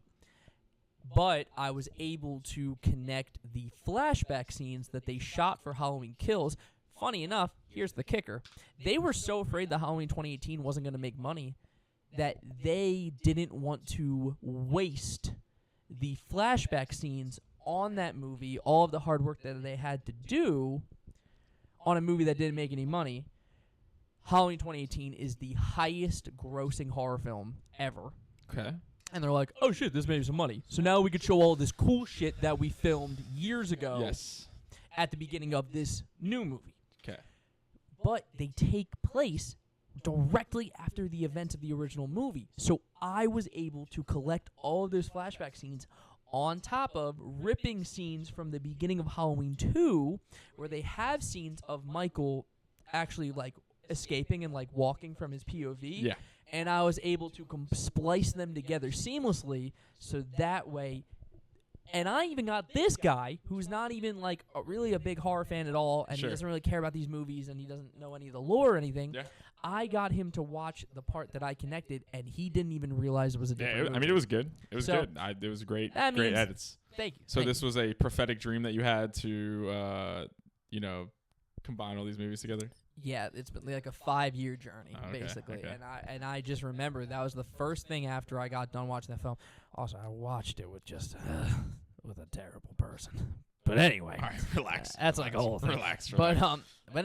But I was able to connect the flashback scenes that they shot for Halloween Kills. Funny enough, here's the kicker. They were so afraid that Halloween 2018 wasn't going to make money that they didn't want to waste the flashback scenes on that movie, all of the hard work that they had to do on a movie that didn't make any money. Halloween 2018 is the highest grossing horror film ever. Okay. And they're like, oh shit, this made some money. So now we could show all this cool shit that we filmed years ago. Yes. At the beginning of this new movie. Okay. But they take place directly after the events of the original movie. So I was able to collect all of those flashback scenes on top of ripping scenes from the beginning of Halloween 2 where they have scenes of Michael actually, like, escaping and, like, walking from his POV. Yeah. And I was able to splice them together seamlessly so that way. And I even got this guy who's not even, like, really a big horror fan at all, and he doesn't really care about these movies, and he doesn't know any of the lore or anything. Yeah. I got him to watch the part that I connected, and he didn't even realize it was a different movie. I mean, it was good. It was good. It was great edits. Thank you. So this was a prophetic dream that you had to, combine all these movies together? Yeah, it's been like a 5-year journey, Oh, okay, basically. okay. And I just remember that was the first thing after I got done watching the film. Also, I watched it with just with a terrible person. But anyway, All right, relax. That's like a whole thing. Relax. But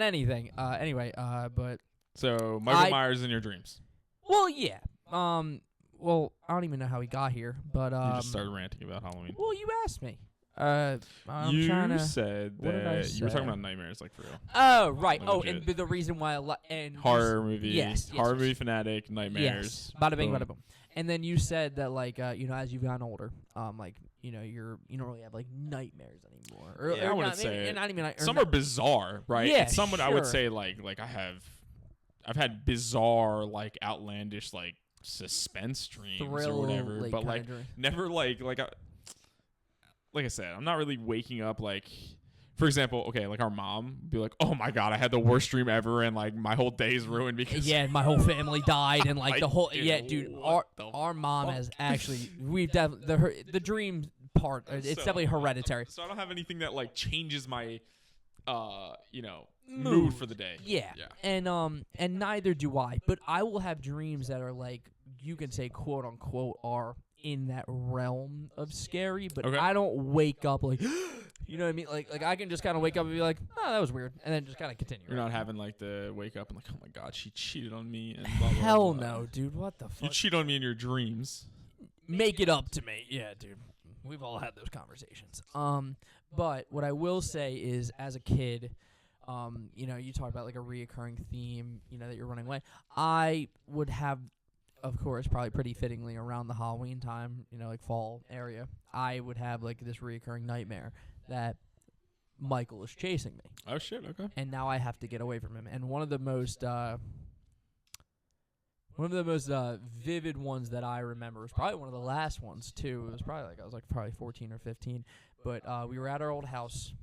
anything. Anyway. But so Michael Myers in your dreams. well, yeah. Well, I don't even know how he got here, but You just started ranting about Halloween. Well, you asked me. I'm you trying to, said that you were talking about nightmares, like for real. Oh, right. Like Oh, legit. and the reason why and Horror movie. Yes. Horror movie fanatic. Nightmares. Yes. Bada bing, Boom. bada boom. And then you said that like as you've gotten older, like you don't really have like nightmares anymore. Or, Yeah, or I wouldn't not, say not even. Some are bizarre, right? Yeah, And some I would sure. say like I've had bizarre, like outlandish, like suspense dreams or whatever, but like never like I said, I'm not really waking up like, for example, okay, like our mom would be like, oh my god, I had the worst dream ever and like my whole day's ruined because my whole family died and like Like, the whole dude, our mom fuck? has actually we've definitely the dream part it's So- definitely hereditary. So I don't have anything that like changes my mood for the day. Yeah. And neither do I, but I will have dreams that are like you can say quote unquote are in that realm of scary, but Okay. I don't wake up like you know what I mean? Like I can just kind of wake up and be like, "Oh, that was weird." And then just kind of continue. You're not having like the wake up and like, oh my god, she cheated on me and blah, blah, Hell blah. no, dude. What the You fuck? cheat on me in your dreams. Make it up to me. Yeah, dude. We've all had those conversations. But what I will say is as a kid, you talk about like a reoccurring theme, that you're running away. I would have, of course, probably pretty fittingly around the Halloween time, like fall area, I would have like this reoccurring nightmare that Michael is chasing me. Oh shit, okay. And now I have to get away from him. And one of the most vivid ones that I remember was probably one of the last ones too. It was probably I was probably 14 or 15, but we were at our old house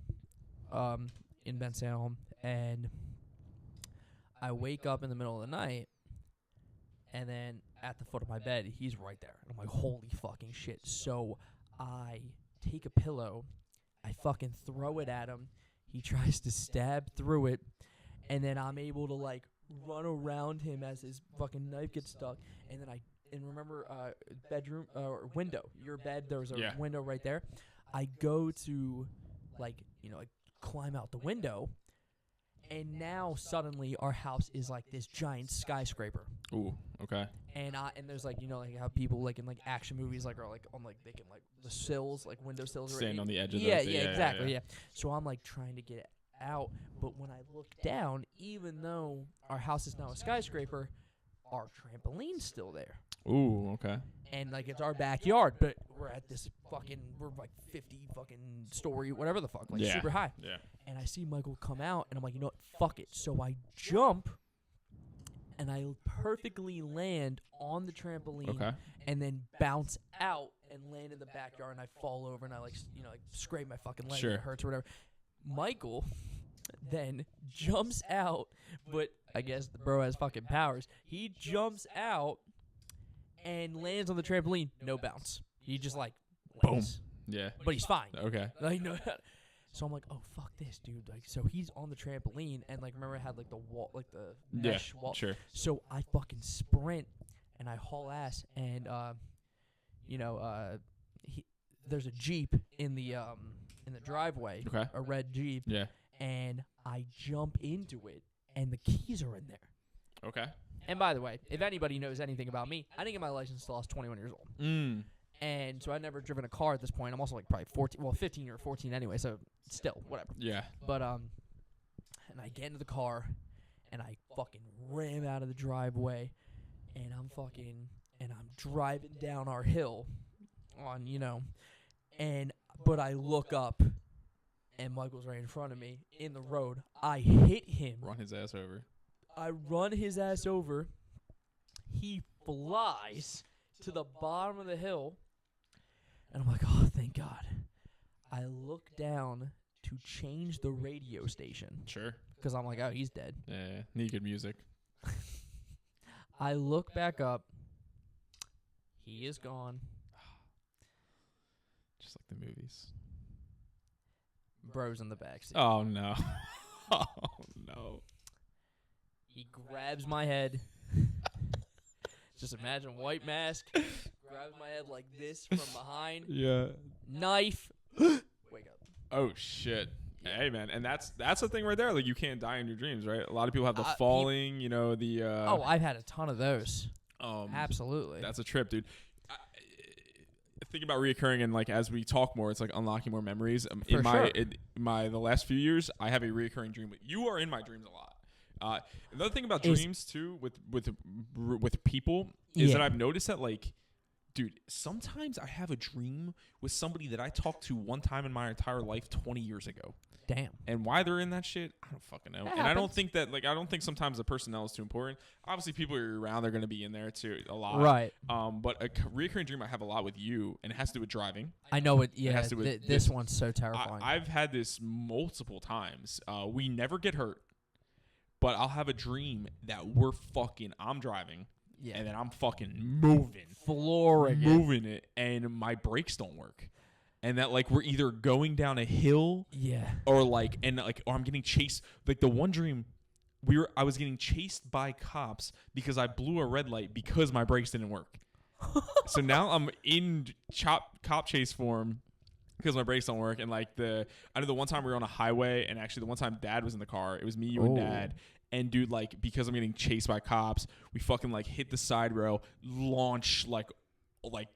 in Ben Salem, and I wake up in the middle of the night, and then at the foot of my bed, he's right there. And I'm like, holy fucking shit. So I take a pillow, I fucking throw it at him. He tries to stab through it, and then I'm able to like run around him as his fucking knife gets stuck. And then remember bedroom or window. Your bed, there was a window right there. I go to like climb out the window, and now suddenly our house is like this giant skyscraper. Ooh, okay. And there's like like how people like in like action movies like are like on like they can like the sills like window sills Stand on the edge of yeah the exactly yeah. So I'm like trying to get out, but when I look down, even though our house is now a skyscraper, our trampoline's still there. Ooh, okay. And like it's our backyard, but we're at this we're like 50 fucking story whatever the fuck, like super high. Yeah. And I see Michael come out, and I'm like, you know what, fuck it. So I jump, and I perfectly land on the trampoline, Okay. and then bounce out and land in the backyard, and I fall over, and I like scrape my fucking leg, and it hurts or whatever. Michael then jumps out, but I guess the bro has fucking powers. He jumps out and lands on the trampoline, no bounce. He just like lands. Boom. Yeah. But he's fine. Okay. Like no. So I'm like, oh fuck this, dude. Like, so he's on the trampoline, and like, remember I had like the wall, like the mesh wall. Sure. So I fucking sprint, and I haul ass, and there's a Jeep in the driveway. Okay. A red Jeep. Yeah. And I jump into it, and the keys are in there. Okay. And by the way, if anybody knows anything about me, I didn't get my license until I was 21 years old. And so I'd never driven a car at this point. I'm also like probably 15 or 14 anyway, so still, whatever. Yeah. But, and I get into the car, and I fucking ram out of the driveway, and I'm driving down our hill but I look up, and Michael's right in front of me in the road. I hit him. Run his ass over. I run his ass over. He flies to the bottom of the hill. And I'm like, oh, thank God. I look down to change the radio station. Sure. Because I'm like, oh, he's dead. Yeah. Need good music. I look back up. He is gone. Just like the movies. Bro's in the backseat. Oh, no. Oh, no. He grabs my head. Just imagine white mask. Grabs my head like this from behind. Yeah. Knife. Wake up. Oh shit. Yeah. Hey man, and that's the thing right there. Like you can't die in your dreams, right? A lot of people have the falling. I've had a ton of those. Absolutely. That's a trip, dude. Think about reoccurring and like as we talk more, it's like unlocking more memories. The last few years, I have a reoccurring dream. You are in my dreams a lot. Another thing about dreams too, with people, is that I've noticed that like, dude, sometimes I have a dream with somebody that I talked to one time in my entire life 20 years ago. Damn. And why they're in that shit, I don't fucking know. I don't think that I don't think sometimes the personnel is too important. Obviously, people you're around, they're going to be in there too a lot. Right. But a recurring dream I have a lot with you, and it has to do with driving. I know it. Yeah. It has to do with this one's so terrifying. I've had this multiple times. We never get hurt, but I'll have a dream that I'm driving. Yeah. And then I'm fucking moving it, and my brakes don't work. And that like we're either going down a hill, or I'm getting chased. Like the one dream, I was getting chased by cops because I blew a red light because my brakes didn't work. So now I'm in cop chase form because my brakes don't work. And like I know the one time we were on a highway, and actually the one time Dad was in the car, it was me, you, and Dad. And dude, like because I'm getting chased by cops, we fucking like hit the side rail, launch like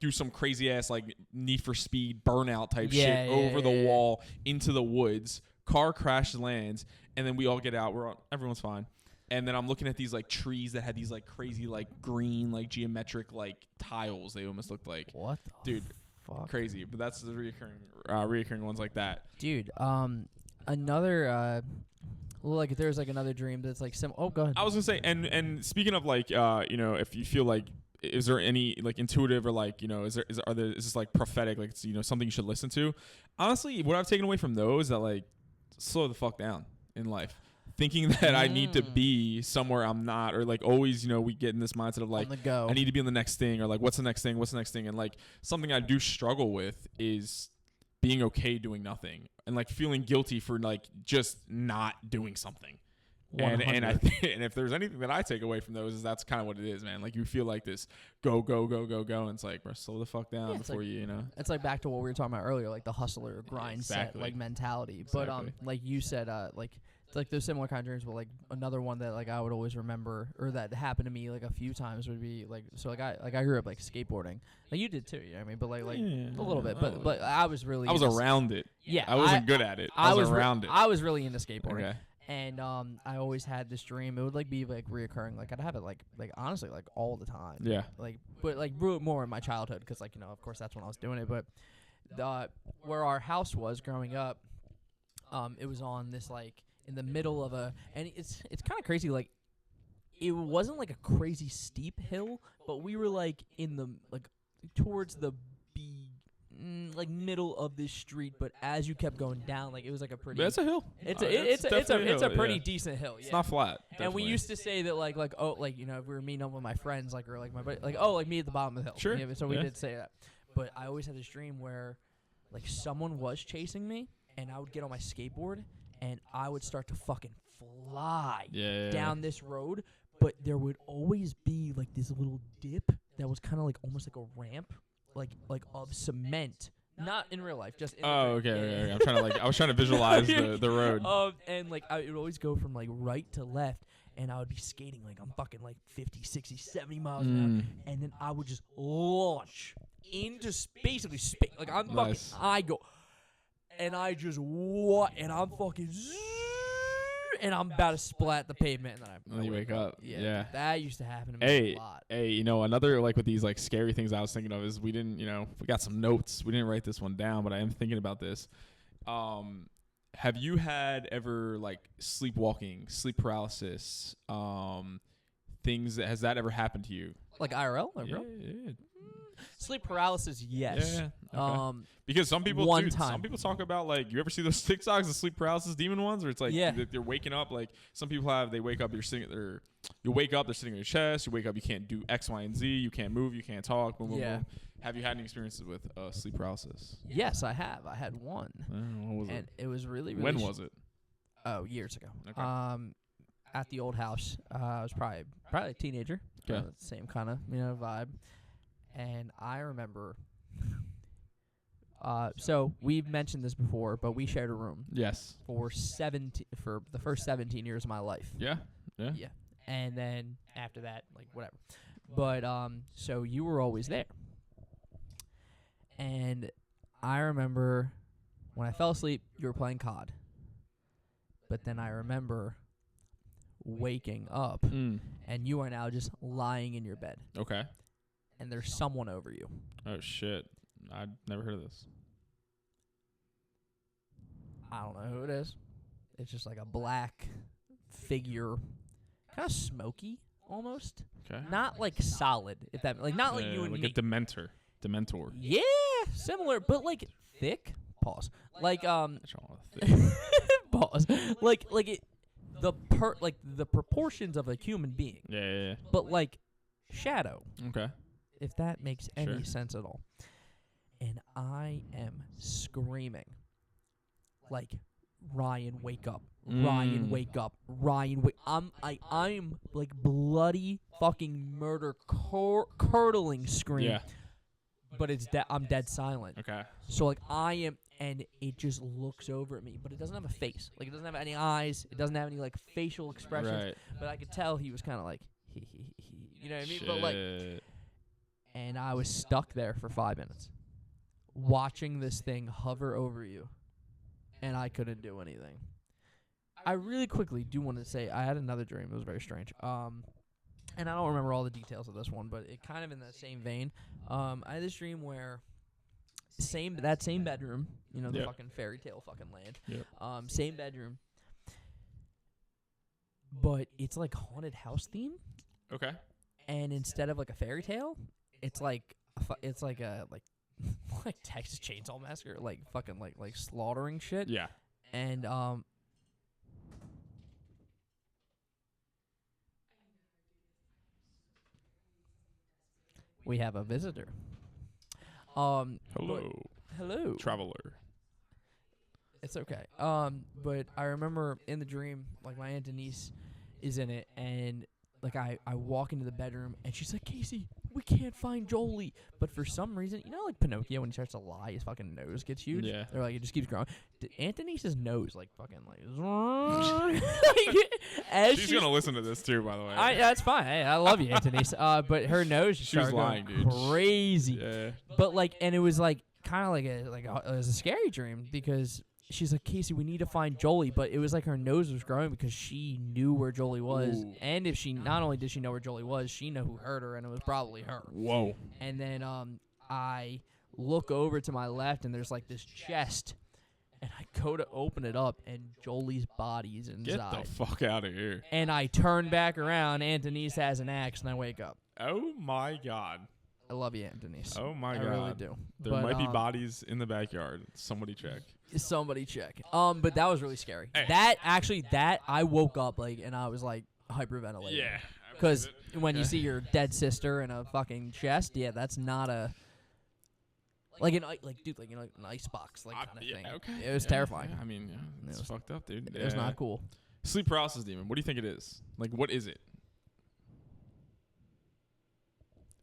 do some crazy ass like Need for Speed burnout type shit over the wall into the woods. Car crash lands, and then we all get out. Everyone's fine. And then I'm looking at these like trees that had these like crazy like green like geometric like tiles. They almost looked like fuck? Crazy. But that's the reoccurring ones like that. Dude, another like there's like another dream that's like go ahead. I was gonna say, and speaking of like if you feel like, is there any like intuitive or like is this like prophetic, like it's, something you should listen to? Honestly, what I've taken away from those that like slow the fuck down in life, thinking that I need to be somewhere I'm not, or like always we get in this mindset of like on the go. I need to be on the next thing, or like what's the next thing, and like something I do struggle with is being okay doing nothing and like feeling guilty for like just not doing something. And and if there's anything that I take away from those, is that's kind of what it is, man. Like you feel like this go, and it's like, bro, slow the fuck down before you know. It's like back to what we were talking about earlier, like the hustler grind set like mentality. Exactly. But like you said, like it's like those similar kind of dreams. But like another one that like I would always remember, or that happened to me like a few times, would be like I grew up like skateboarding. Like you did too, you know what I mean? But like a little bit. But I was around it. Yeah, I wasn't good at it. I was around it. I was really into skateboarding. Okay. And I always had this dream. It would like be like reoccurring. Like I'd have it like honestly like all the time. Yeah. But grew it more in my childhood because like of course that's when I was doing it. But where our house was growing up, it was on this like in the middle of and it's kind of crazy. Like it wasn't like a crazy steep hill, but we were like in the like towards the like middle of this street, but as you kept going down, like it was like a pretty. That's a hill. It's a pretty decent hill. Yeah. It's not flat. Definitely. And we used to say that like if we were meeting up with my friends or like my buddy, like me at the bottom of the hill. Sure. So we did say that, but I always had this dream where like someone was chasing me, and I would get on my skateboard and I would start to fucking fly down this road, but there would always be like this little dip that was kind of like almost like a ramp. Like of cement, not in real life, just in okay. I'm trying to I was trying to visualize the road. And like I would always go from like right to left, and I would be skating like I'm fucking like 50, 60, 70 miles an hour, and then I would just launch into basically space. Like I'm fucking, I go, and I just and I'm fucking. And I'm about to splat the pavement, and then you wake up. Yeah. That used to happen to me a lot. Hey, another like with these like scary things I was thinking of is we didn't, we got some notes. We didn't write this one down, but I am thinking about this. Have you had ever like sleepwalking, sleep paralysis, things has that ever happened to you? Like IRL? Yeah. Sleep paralysis, yes. Yeah. Okay. Because some people talk about like, you ever see those TikToks, the sleep paralysis demon ones, where it's like they're waking up, like some people they wake up, you wake up, they're sitting on your chest, you wake up, you can't do X, Y, and Z, you can't move, you can't talk, boom, boom, boom. Have you had any experiences with sleep paralysis? Yes, I have. I had one. What was it was really, really when was it? Oh, years ago. Okay. at the old house. I was probably a teenager. Okay. Same kind of vibe. And I remember. So we've mentioned this before, but we shared a room. Yes. For the first 17 years of my life. Yeah. Yeah. Yeah. And then after that, like whatever. But so you were always there. And I remember when I fell asleep, you were playing COD. But then I remember waking up, and you are now just lying in your bed. Okay. And there's someone over you. Oh, shit. I'd never heard of this. I don't know who it is. It's just like a black figure, kind of smoky almost. Okay. Not like solid, if that like not like you and like me. a Dementor. Yeah, similar, but like thick. Pause. Like pause. Like it, the proportions of a human being. Yeah. But like shadow. Okay. If that makes any sense at all. And I am screaming, like, Ryan, wake up! Ryan, wake up! Ryan, wake! I'm like bloody fucking murder curdling scream. Yeah. But I'm dead silent. Okay. So like I am, and it just looks over at me, but it doesn't have a face. Like it doesn't have any eyes. It doesn't have any like facial expressions. Right. But I could tell he was kind of like, he. You know what I mean? Shit. But like, and I was stuck there for 5 minutes, watching this thing hover over you, and I couldn't do anything. I really quickly do want to say I had another dream. It was very strange. And I don't remember all the details of this one, but it kind of in the same vein. I had this dream where that same bedroom, the fucking fairy tale fucking land. Yep. Same bedroom, but it's like haunted house theme. Okay. And instead of like a fairy tale, it's like like Texas Chainsaw Massacre, like fucking like slaughtering shit. Yeah. And we have a visitor. Hello. Hello. Traveler. It's okay. But I remember in the dream, like my Aunt Denise is in it, and like I walk into the bedroom, and she's like, Casey, we can't find Jolie. But for some reason, like Pinocchio, when he starts to lie, his fucking nose gets huge. Yeah. They're like, it just keeps growing. Aunt Denise's nose, like fucking like, as she's gonna listen to this too, by the way. That's fine. Hey, I love you, Aunt Denise. But her nose just started lying, going dude. crazy. Yeah. But like, and it was like kind of like it was a scary dream because she's like, Casey, we need to find Jolie. But it was like her nose was growing because she knew where Jolie was. Ooh. And if she, not only did she know where Jolie was, she knew who hurt her, and it was probably her. Whoa. And then I look over to my left, and there's like this chest. And I go to open it up, and Jolie's body's inside. Get the fuck out of here. And I turn back around, Aunt Denise has an axe, and I wake up. Oh, my God. I love you, Aunt Denise. Oh, my God. God. I really do. There might be bodies in the backyard. Somebody check. Somebody check. But that was really scary. Hey. That I woke up and I was like hyperventilating. Yeah. Because when you see your dead sister in a fucking chest, yeah, that's not a an ice box kind of thing. Okay. It was terrifying. Yeah, I mean, it's fucked up, dude. It was not cool. Sleep paralysis demon. What do you think it is? Like, what is it?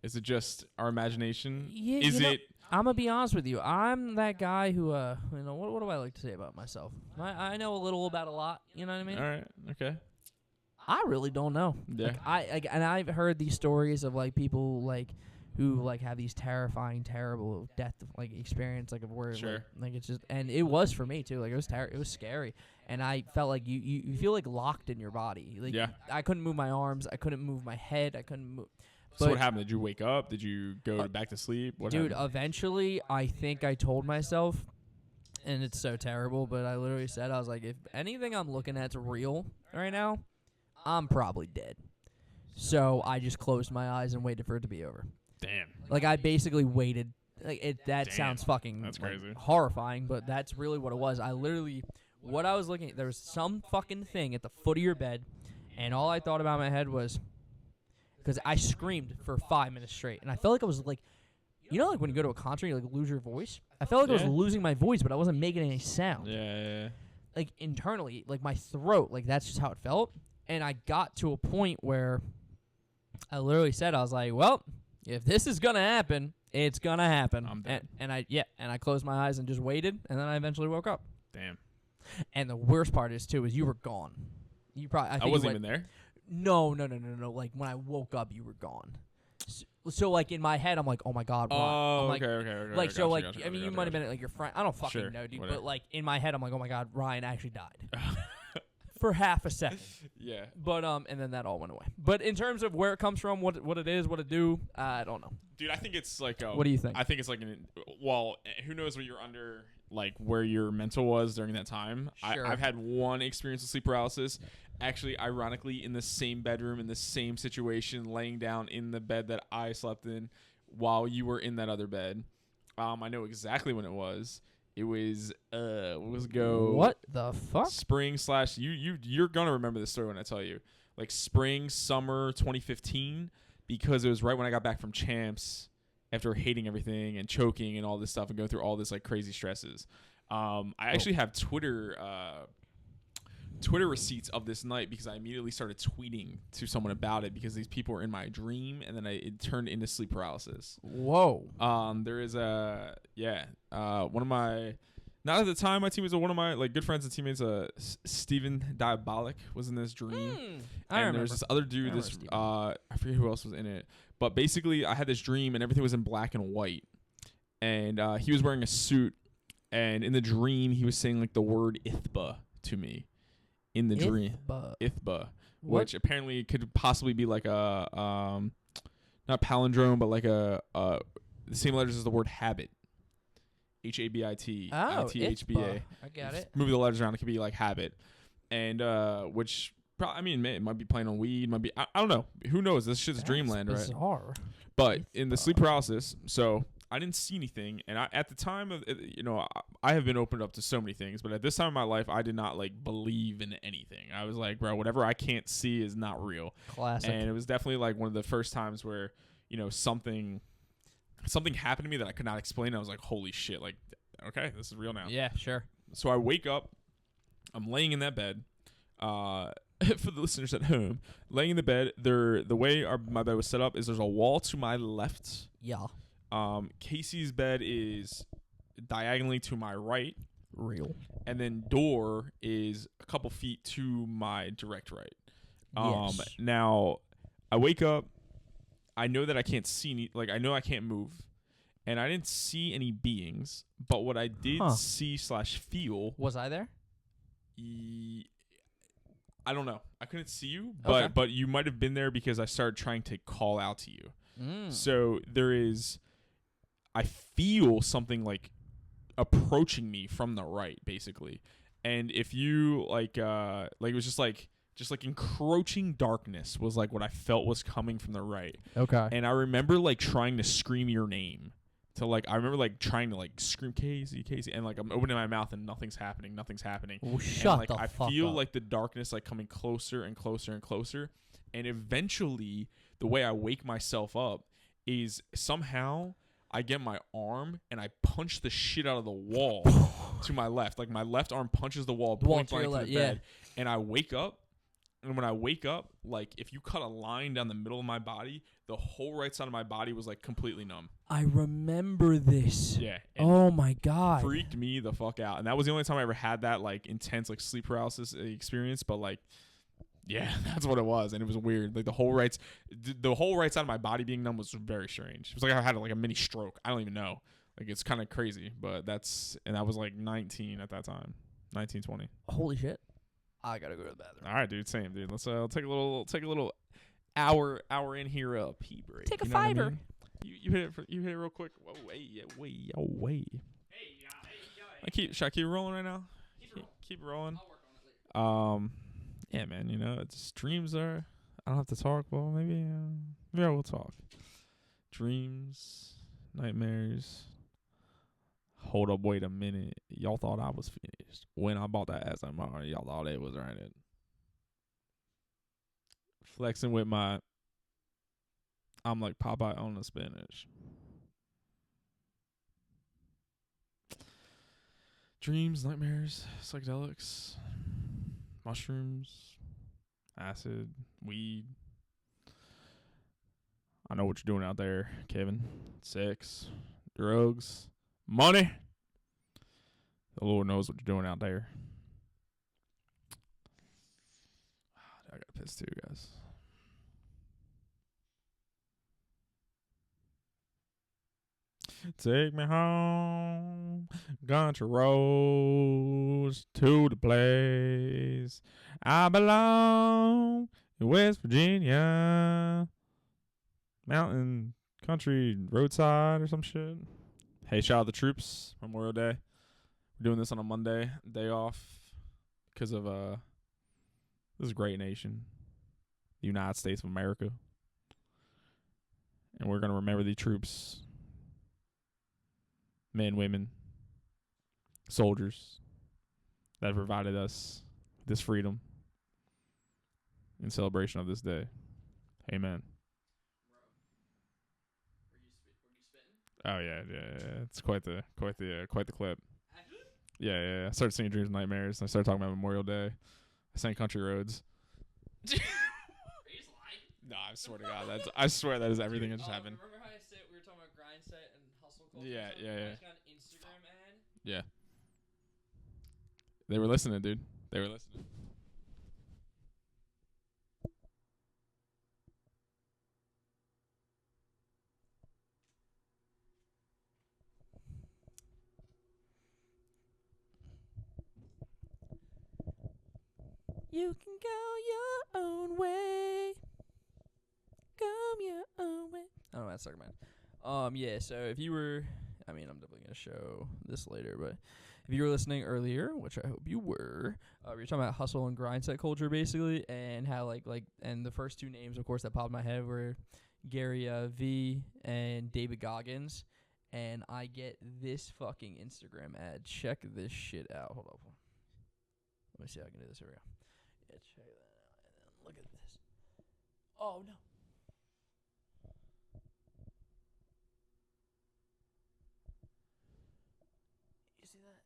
Is it just our imagination? Yeah, is it? I'm gonna be honest with you. I'm that guy who, what do I like to say about myself? I know a little about a lot. You know what I mean? All right. Okay. I really don't know. Yeah. And I've heard these stories of like people like who like have these terrifying, terrible death like experience of where Sure. like it's just, and it was for me too. Like it was scary, and I felt like you feel like locked in your body. Like I couldn't move my arms, I couldn't move my head, I couldn't move. So what happened? Did you wake up? Did you go back to sleep? What dude, happened? Eventually, I think I told myself, and it's so terrible, but I literally said, I was like, if anything I'm looking at's real right now, I'm probably dead. So I just closed my eyes and waited for it to be over. Damn. Like I basically waited. Like Damn. Sounds fucking that's crazy. Horrifying, but that's really what it was. I literally, what I was looking at, there was some fucking thing at the foot of your bed, and all I thought about in my head was, because I screamed for 5 minutes straight, and I felt like I was like, like when you go to a concert, you like lose your voice. I felt like I was losing my voice, but I wasn't making any sound. Yeah. Like internally, like my throat, like that's just how it felt. And I got to a point where I literally said, I was like, well, if this is going to happen, it's going to happen. I'm dead. And I closed my eyes and just waited, and then I eventually woke up. Damn. And the worst part is, too, is you were gone. You probably I wasn't even there? No. Like, when I woke up, you were gone. So like, in my head, I'm like, oh, my God. Oh, I'm like, okay. Like, so, like, I mean, you might have been, like, your friend. I don't fucking know, dude. Whatever. But, like, in my head, I'm like, oh, my God, Ryan actually died. For half a second. Yeah. But, and then that all went away. But in terms of where it comes from, what it is, what it do, I don't know. Dude, I think it's like what do you think? I think it's like who knows what you're under, like where your mental was during that time. Sure. I've had one experience of sleep paralysis, actually ironically in the same bedroom, in the same situation, laying down in the bed that I slept in while you were in that other bed. I know exactly when it was. It was what the fuck? Spring / you're gonna remember this story when I tell you. Like spring, summer 2015. Because it was right when I got back from Champs after hating everything and choking and all this stuff and going through all this like crazy stresses. I actually have Twitter receipts of this night because I immediately started tweeting to someone about it because these people were in my dream and then it turned into sleep paralysis. Whoa. There is one of my, not at the time my teammates, one of my like good friends and teammates, Steven Diabolic was in this dream. I remember. There was this other dude, I forget who else was in it. But basically I had this dream and everything was in black and white. And he was wearing a suit. And in the dream he was saying like the word Ithba to me. In the dream. Ithba. Which apparently could possibly be like a not palindrome, but like the same letters as the word habit. HABIT. ITHBA. I got it. Move the letters around. It could be like habit. And which, I mean, it might be playing on weed. Might be, I don't know. Who knows? This shit's dreamland, right? Bizarre. But in the sleep paralysis, so I didn't see anything. And at the time of, I have been opened up to so many things. But at this time in my life, I did not like believe in anything. I was like, bro, whatever I can't see is not real. Classic. And it was definitely like one of the first times where, something happened to me that I could not explain. I was like, holy shit, like, okay, this is real now. Yeah, sure. So I wake up, I'm laying in that bed. For the listeners at home, laying in the bed, the way my bed was set up is there's a wall to my left. Yeah. Casey's bed is diagonally to my right. Real. And then door is a couple feet to my direct right. Yes. Now, I wake up. I know that I can't see I know I can't move, and I didn't see any beings. But what I did see / feel, was I there? I don't know. I couldn't see you, but you might have been there because I started trying to call out to you. So I feel something like approaching me from the right, basically. And if you it was just like encroaching darkness was like what I felt was coming from the right. Okay. And I remember like trying to scream your name I remember like trying to like scream Casey, and like I'm opening my mouth and nothing's happening. Well, shut the fuck up. I feel like the darkness like coming closer and closer and closer. And eventually the way I wake myself up is somehow I get my arm and I punch the shit out of the wall to my left. Like my left arm punches the wall, point blank to the bed, and I wake up. And when I wake up, like if you cut a line down the middle of my body, the whole right side of my body was like completely numb. I remember this. Yeah. Oh my God. Freaked me the fuck out. And that was the only time I ever had that like intense like sleep paralysis experience. But like, yeah, that's what it was. And it was weird. Like the whole right side of my body being numb was very strange. It was like I had like a mini stroke. I don't even know. Like it's kind of crazy. But I was like 19 at that time. 19, 20. Holy shit. I gotta go to the bathroom. All right, dude. Same, dude. Let's take a little hour in here pee break. Take a fiver. I mean? You hit it real quick. Whoa, way. Hey, should I keep rolling right now? Keep rolling. I'll work on it later. Yeah, man. It's dreams are. I don't have to talk. Well, maybe I will talk. Dreams, nightmares. Hold up, wait a minute. Y'all thought I was finished. When I bought that SMR, y'all thought it was right. Flexing with I'm like Popeye on the spinach. Dreams, nightmares, psychedelics, mushrooms. acid, weed. I know what you're doing out there, Kevin. Sex, drugs, money. The Lord knows what you're doing out there. I got pissed too, guys. Take me home, country roads to the place I belong in West Virginia. Mountain, country, roadside or some shit. Hey, shout out the troops, Memorial Day. We're doing this on a Monday, day off, because of this is a great nation, the United States of America. And we're going to remember the troops, men, women, soldiers that provided us this freedom in celebration of this day. Amen. Oh yeah. It's quite the clip. Yeah. I started singing Dreams and Nightmares. And I started talking about Memorial Day. I sang Country Roads. Are you lying? No, I swear to God, I swear that is everything that just happened. Remember how we were talking about grind set and hustle culture? Yeah. I just got an Instagram ad. Yeah. They were listening, dude. They were listening. You can go your own way. Come your own way. I don't know that sucker, man. Yeah, so if you were, I'm definitely going to show this later, but if you were listening earlier, which I hope you were, we were talking about hustle and grind set culture, basically, and how, and the first two names, of course, that popped in my head were Gary V and David Goggins, and I get this fucking Instagram ad. Check this shit out. Hold up. Let me see how I can do this. Here we go. Yeah, check that out. Look at this. Oh, no. You see that?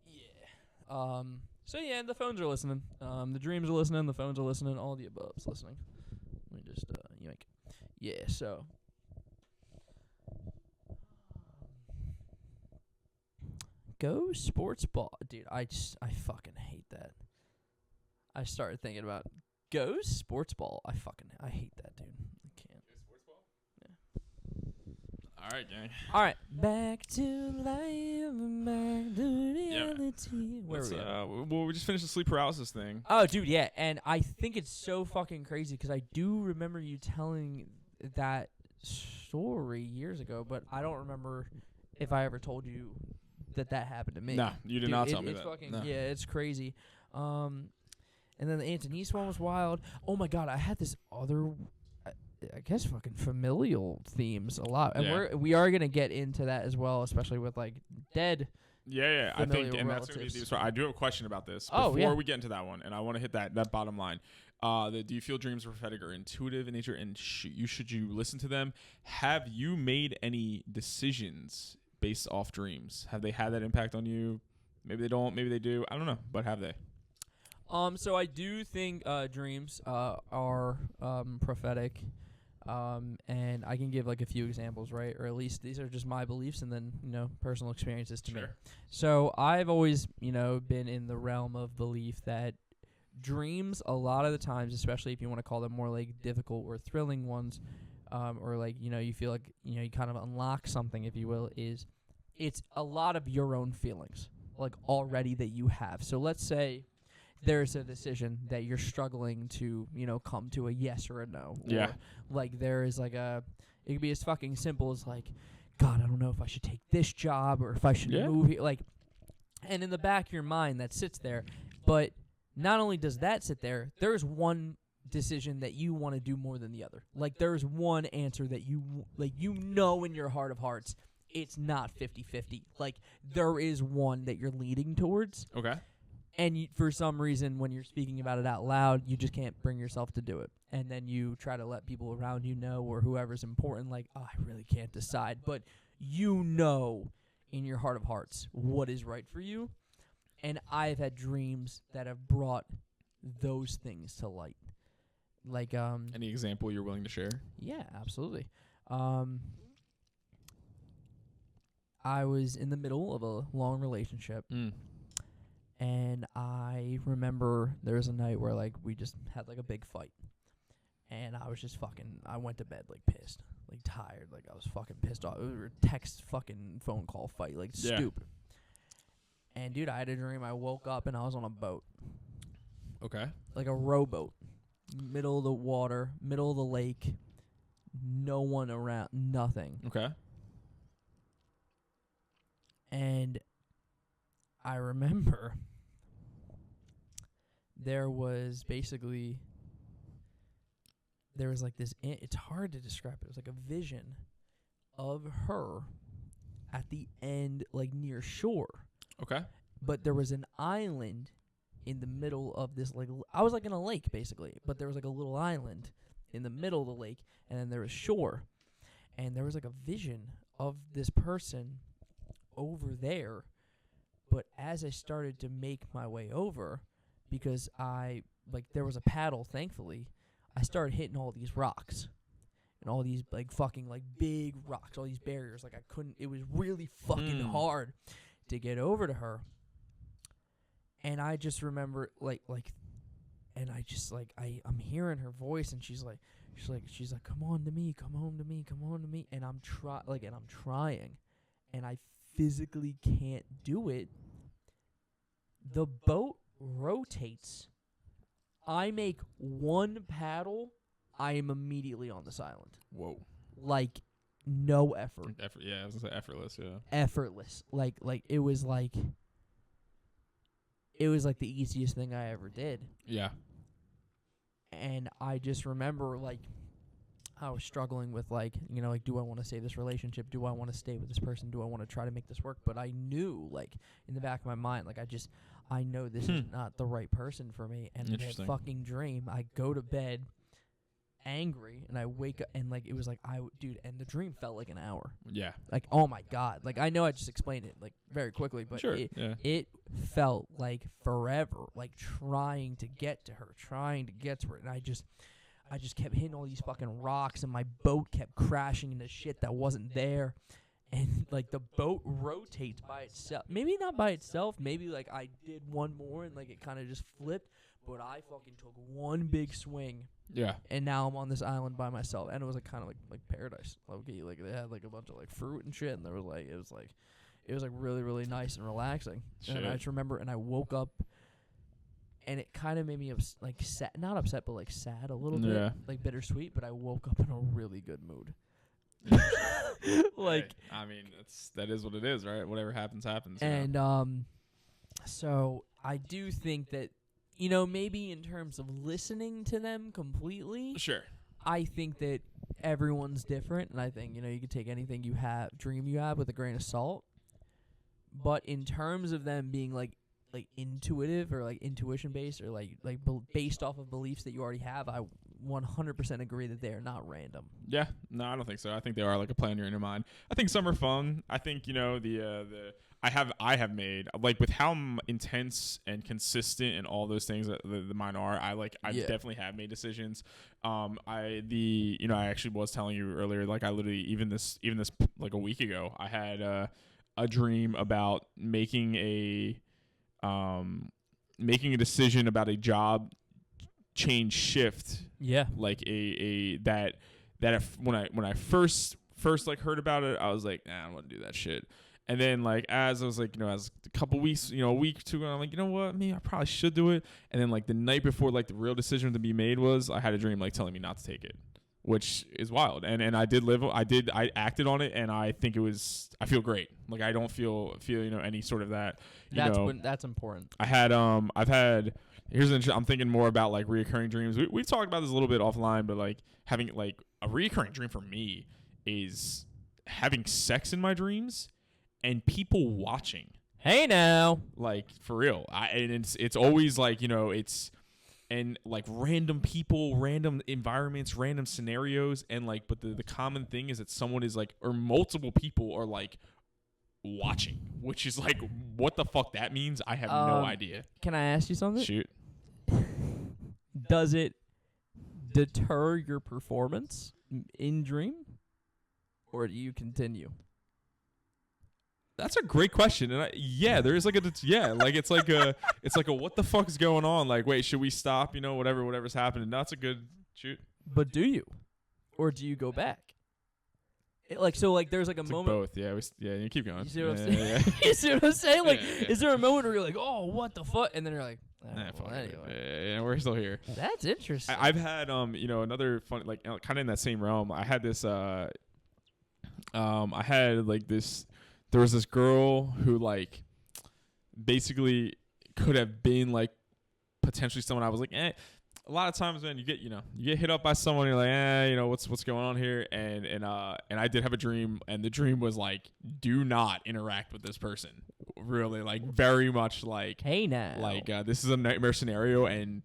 Yeah. So, yeah, the phones are listening. The dreams are listening. The phones are listening. All the above's listening. Let me just, yank. Yeah, so. Go sports ball. Dude, I fucking hate that. I started thinking about go sports ball. I hate that, dude. I can't. Go sports ball? Yeah. All right, gang. All right. Back to life, back to reality. Yeah. Where are we at? Well, we just finished the sleep paralysis thing. Oh, dude, yeah. And I think it's so fucking crazy because I do remember you telling that story years ago, but I don't remember if I ever told you that happened to me. Nah, you did not tell me that. Fucking, yeah, it's crazy. And then the Antonese one was wild. Oh my God, I had this other, I guess, fucking familial themes a lot, and we are gonna get into that as well, especially with like dead. Yeah. I think, and that's gonna be the. I do have a question about this before we get into that one, and I want to hit that bottom line. Do you feel dreams are prophetic or intuitive in nature, and should you listen to them? Have you made any decisions based off dreams? Have they had that impact on you? Maybe they don't. Maybe they do. I don't know, but have they? So I do think dreams are prophetic, and I can give like a few examples, right? Or at least these are just my beliefs, and then personal experiences to me. So I've always been in the realm of belief that dreams, a lot of the times, especially if you want to call them more like difficult or thrilling ones, or like you feel like you kind of unlock something, if you will, it's a lot of your own feelings like already that you have. So let's say there's a decision that you're struggling to, come to a yes or a no. Yeah. Or like there is like it could be as fucking simple as like, God, I don't know if I should take this job or if I should move here. Like, and in the back of your mind that sits there. But not only does that sit there, there's one decision that you want to do more than the other. Like there's one answer that you in your heart of hearts, it's not 50-50. Like there is one that you're leaning towards. Okay. And for some reason, when you're speaking about it out loud, you just can't bring yourself to do it. And then you try to let people around know or whoever's important, like, oh, I really can't decide. But in your heart of hearts what is right for you. And I've had dreams that have brought those things to light. Like any example you're willing to share? Yeah, absolutely. I was in the middle of a long relationship. And I remember there was a night where, like, we just had, like, a big fight. And I was just I went to bed, like, pissed. Like, tired. Like, I was fucking pissed off. It was a text fucking phone call fight. Like, stupid. And, dude, I had a dream. I woke up and I was on a boat. Okay. Like a rowboat. Middle of the water. Middle of the lake. No one around. Nothing. Okay. And I remember there was like this, it's hard to describe it. It was like a vision of her at the end, like near shore. Okay. But there was an island in the middle of this, like, I was like in a lake basically, but there was like a little island in the middle of the lake, and then there was shore. And there was like a vision of this person over there. But as I started to make my way over, because there was a paddle, thankfully, I started hitting all these rocks. And all these, like, fucking, like, big rocks, all these barriers. Like, it was really fucking hard to get over to her. And I just remember, I'm hearing her voice, and she's like, come on to me, come home to me, come home to me. And I'm trying, and I physically can't do it. The boat rotates. I make one paddle. I am immediately on this island. Whoa. Like, no effort. Yeah, I was gonna say effortless, yeah. Effortless. Like it was like the easiest thing I ever did. Yeah. And I just remember, like, I was struggling with, like, do I want to save this relationship? Do I want to stay with this person? Do I want to try to make this work? But I knew, like, in the back of my mind, like, I know this is not the right person for me. And in that fucking dream, I go to bed angry, and I wake up, and, like, it was like, and the dream felt like an hour. Yeah. Like, oh my God. Like, I know I just explained it, like, very quickly, but it felt like forever, like, trying to get to her. And I just kept hitting all these fucking rocks, and my boat kept crashing into shit that wasn't there. And, like, the boat rotates by itself. Maybe not by itself. Maybe, like, I did one more, and, like, it kind of just flipped. But I fucking took one big swing. Yeah. And now I'm on this island by myself. And it was, like, kind of like paradise. Low-key. Like, they had, like, a bunch of, like, fruit and shit. And there was, like, it was, like, really, really nice and relaxing. Shit. And I just remember, and I woke up, and it kind of made me, not upset, but, like, sad a little bit. Like, bittersweet. But I woke up in a really good mood. Like, hey, I mean, that is what it is, right? Whatever happens. And so I do think that, maybe in terms of listening to them completely, sure, I think that everyone's different, and I think you could take anything dream you have with a grain of salt. But in terms of them being like intuitive or like intuition based or like based off of beliefs that you already have, I 100% agree that they are not random. Yeah, no, I don't think so. I think they are like a plan in your mind. I think some are fun. I think I have made, like, with how intense and consistent and all those things that the mine are. I definitely have made decisions. I actually was telling you earlier, like, I literally even this like a week ago, I had a dream about making a decision about a job change shift. Yeah. Like that if when I first like heard about it, I was like, nah, I don't want to do that shit. And then, like, as I was like, as a couple weeks, a week or two, I'm like, you know what, maybe I probably should do it. And then, like, the night before, like, the real decision to be made was, I had a dream, like, telling me not to take it, which is wild. And I acted on it, and I think I feel great. Like, I don't feel any sort of that. That's important. I'm thinking more about, like, reoccurring dreams. We've talked about this a little bit offline, but, like, having, like, a reoccurring dream for me is having sex in my dreams and people watching. Hey now. Like, for real. And it's always, like, and, like, random people, random environments, random scenarios, and, like, but the common thing is that someone is, like, or multiple people are, like, watching, which is, like, what the fuck that means, I have no idea. Can I ask you something? Shoot. does it deter your performance in dream, or do you continue? That's a great question, and there is like it's like a what the fuck is going on? Like, wait, should we stop? Whatever's happening. That's a good shoot. But do you, or do you go back? There's like a moment. Both, you keep going. You see what I'm saying? You see what I'm saying? Like, is there a moment where you're like, oh, what the fuck, and then you're like, anyway. We're still here. That's interesting. I've had another fun, like, kind of in that same realm. I had this there was this girl who, like, basically could have been, like, potentially someone I was like, A lot of times, man, you get hit up by someone, you're like, what's going on here? And I did have a dream, and the dream was like, do not interact with this person. Really, like, very much like, hey now, like, this is a nightmare scenario, and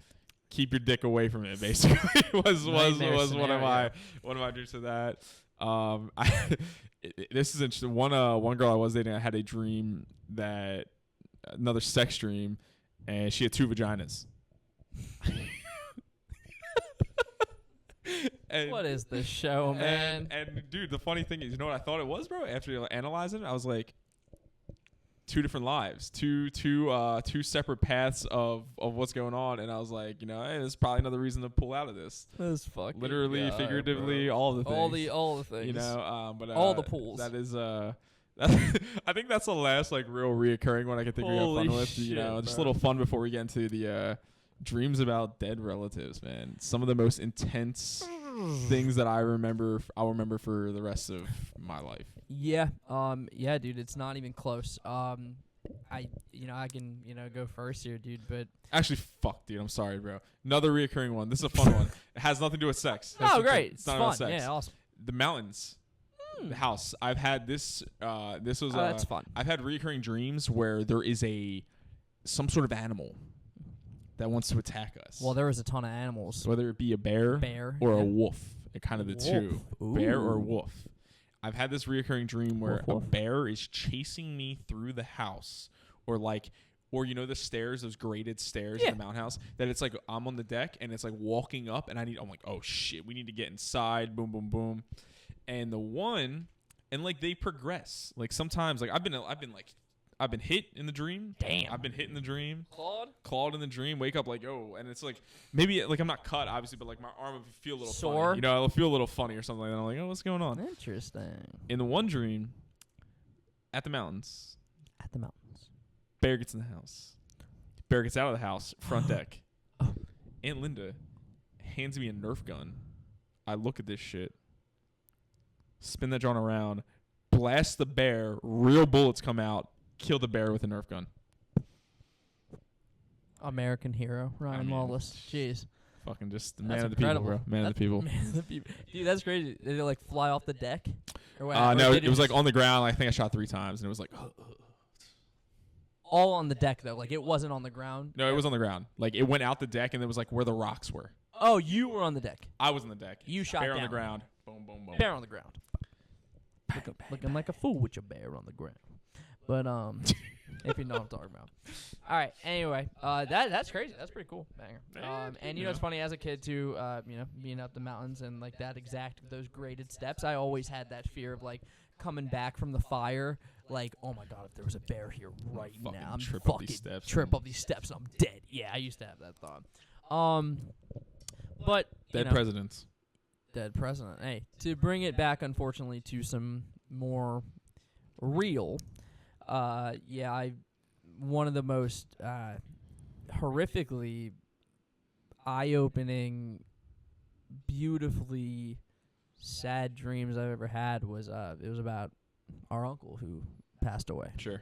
keep your dick away from it. Basically, was one of my dreams of that. This is interesting. One girl I was dating, I had a dream another sex dream, and she had 2 vaginas. What is this show, man? And dude, the funny thing is, you know what I thought it was, bro? After analyzing it, I was like, 2 different lives, two separate paths of what's going on, and I was like, hey, there's probably another reason to pull out of this. That's fucking literally, figuratively, bro. All the things, all the things, but all the pools. That is I think that's the last like real reaccurring one I can think we have fun with. Shit, just a little fun before we get into the dreams about dead relatives, man. Some of the most intense things that I'll remember for the rest of my life. Yeah, dude, it's not even close. I can go first here, dude, but actually, fuck, dude, I'm sorry, bro. Another reoccurring one. This is a fun one. It has nothing to do with sex. Oh, great, it's not fun. about sex. Yeah, awesome. The mountains. The house. I've had this. This was. That's fun. I've had recurring dreams where there is some sort of animal that wants to attack us. Well, there was a ton of animals. Whether it be a bear or a wolf, kind of the two. Ooh. Bear or wolf. I've had this reoccurring dream where a bear is chasing me through the house, or the stairs, those graded stairs in the mountain house, that it's like I'm on the deck and it's like walking up, and I'm like, oh shit, we need to get inside. Boom, boom, boom. And like they progress. Like sometimes, like I've been hit in the dream. Damn. I've been hit in the dream. Clawed in the dream. Wake up like, oh, and it's like maybe like I'm not cut obviously, but like my arm would feel a little sore. Funny. It'll feel a little funny or something like that. I'm like, oh, what's going on? Interesting. In the one dream, at the mountains, bear gets in the house. Bear gets out of the house, front deck. Oh. Aunt Linda hands me a Nerf gun. I look at this shit. Spin that John around, blast the bear, real bullets come out, kill the bear with a Nerf gun. American hero, Ryan Lawless. Jeez. Fucking just the man of the people, bro. Man of the people. Dude, that's crazy. Did it like fly off the deck? No, it was like on the ground. I think I shot 3 times, and it was like... All on the deck, though. Like, it wasn't on the ground. No, it was on the ground. Like, it went out the deck, and it was like where the rocks were. Oh, you were on the deck. I was on the deck. You shot bear down. On the ground. Boom, boom, boom. Bear on the ground. Looking like a fool with your bear on the ground. But if you know what I'm talking about. All right. Anyway, that's crazy. That's pretty cool. Banger. And it's funny, as a kid too. Being up the mountains and like those graded steps. I always had that fear of like coming back from the fire. Like, oh my god, if there was a bear here right now, I'm trip up these steps and I'm dead. Yeah, I used to have that thought. But dead presidents. Dead president. Hey, to bring it back, unfortunately, to some more real. One of the most horrifically eye-opening, beautifully sad dreams I've ever had was it was about our uncle who passed away. Sure.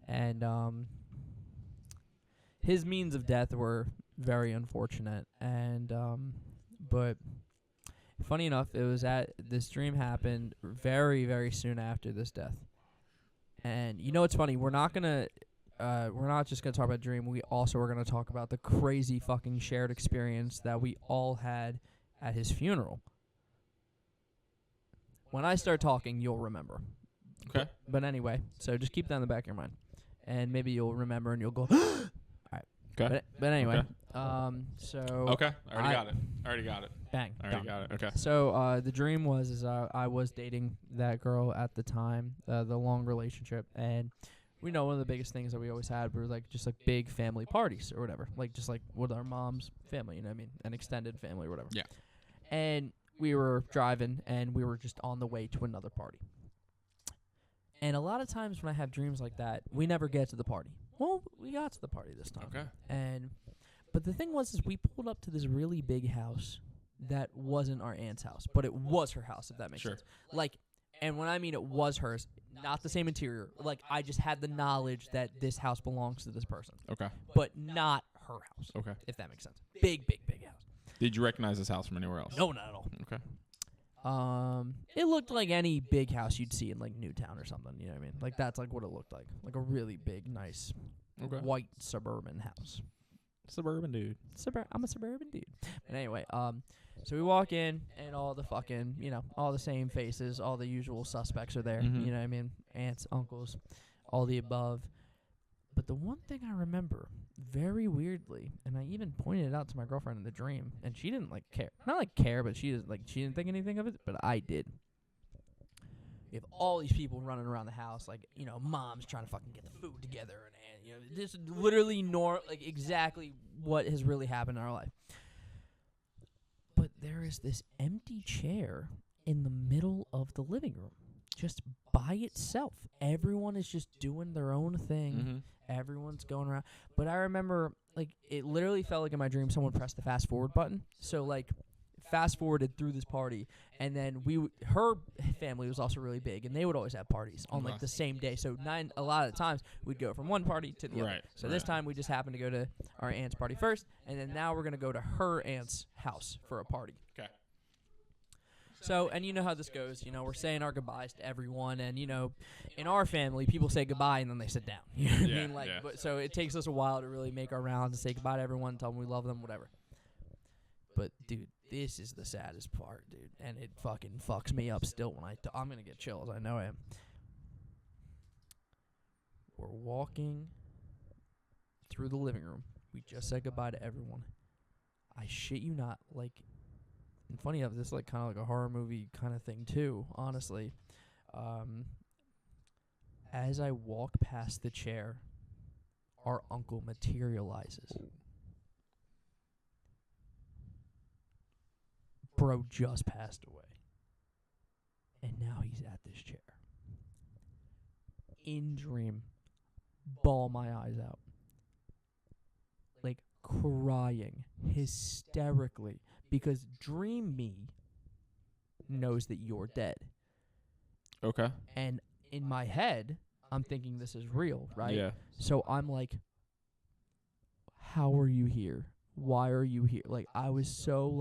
And his means of death were very unfortunate, and but funny enough, this dream happened very, very soon after this death. And it's funny, we're not just gonna talk about dream. We also are gonna talk about the crazy fucking shared experience that we all had at his funeral. When I start talking, you'll remember. Okay. But anyway, so just keep that in the back of your mind, and maybe you'll remember and you'll go. All right. Okay. But anyway, So okay, I already got it. Bang. I already got it. Okay. So the dream was I was dating that girl at the time, the long relationship, and we know one of the biggest things that we always had were like just like big family parties or whatever, like just like with our mom's family, you know what I mean, an extended family or whatever. Yeah. And we were driving and we were just on the way to another party. And a lot of times when I have dreams like that, we never get to the party. Well, we got to the party this time. Okay. But the thing was is we pulled up to this really big house that wasn't our aunt's house, but it was her house, if that makes sense. Like, and when I mean it was hers, not the same interior. Like, I just had the knowledge that this house belongs to this person. Okay. But not her house. Okay. If that makes sense. Big house. Did you recognize this house from anywhere else? No, not at all. Okay. It looked like any big house you'd see in like Newtown or something. You know what I mean? Like that's like what it looked like a really big, nice, white suburban house. Suburban dude. I'm a suburban dude. But anyway, so we walk in and all the fucking, all the same faces, all the usual suspects are there. Mm-hmm. You know what I mean? Aunts, uncles, all the above. But the one thing I remember very weirdly, and I even pointed it out to my girlfriend in the dream, and she didn't like care. Not like care, but she didn't think anything of it, but I did. We have all these people running around the house, like, mom's trying to fucking get the food together, and this is literally like exactly what has really happened in our life. But there is this empty chair in the middle of the living room, just by itself. Everyone is just doing their own thing. Mm-hmm. Everyone's going around. But I remember, like, it literally felt like in my dream someone pressed the fast forward button. So, like, fast forwarded through this party, and then her family was also really big, and they would always have parties on like the same day. So a lot of the times we'd go from one party to the other. So this time we just happened to go to our aunt's party first, and then now we're gonna go to her aunt's house for a party. Okay. So, and you know how this goes. We're saying our goodbyes to everyone, and in our family, people say goodbye and then they sit down. You know what I mean? Like, but so it takes us a while to really make our rounds and say goodbye to everyone, tell them we love them, whatever. But dude, this is the saddest part, dude, and it fucking fucks me up still when I'm gonna get chills. I know I am. We're walking through the living room. We just said goodbye to everyone. I shit you not, like, and funny enough, this is like kind of like a horror movie kind of thing too, honestly. As I walk past the chair, our uncle materializes. Bro just passed away. And now he's at this chair. In dream, bawl my eyes out. Like crying hysterically. Because dream me knows that you're dead. Okay. And in my head, I'm thinking this is real, right? Yeah. So I'm like, how are you here? Why are you here? Like, I was so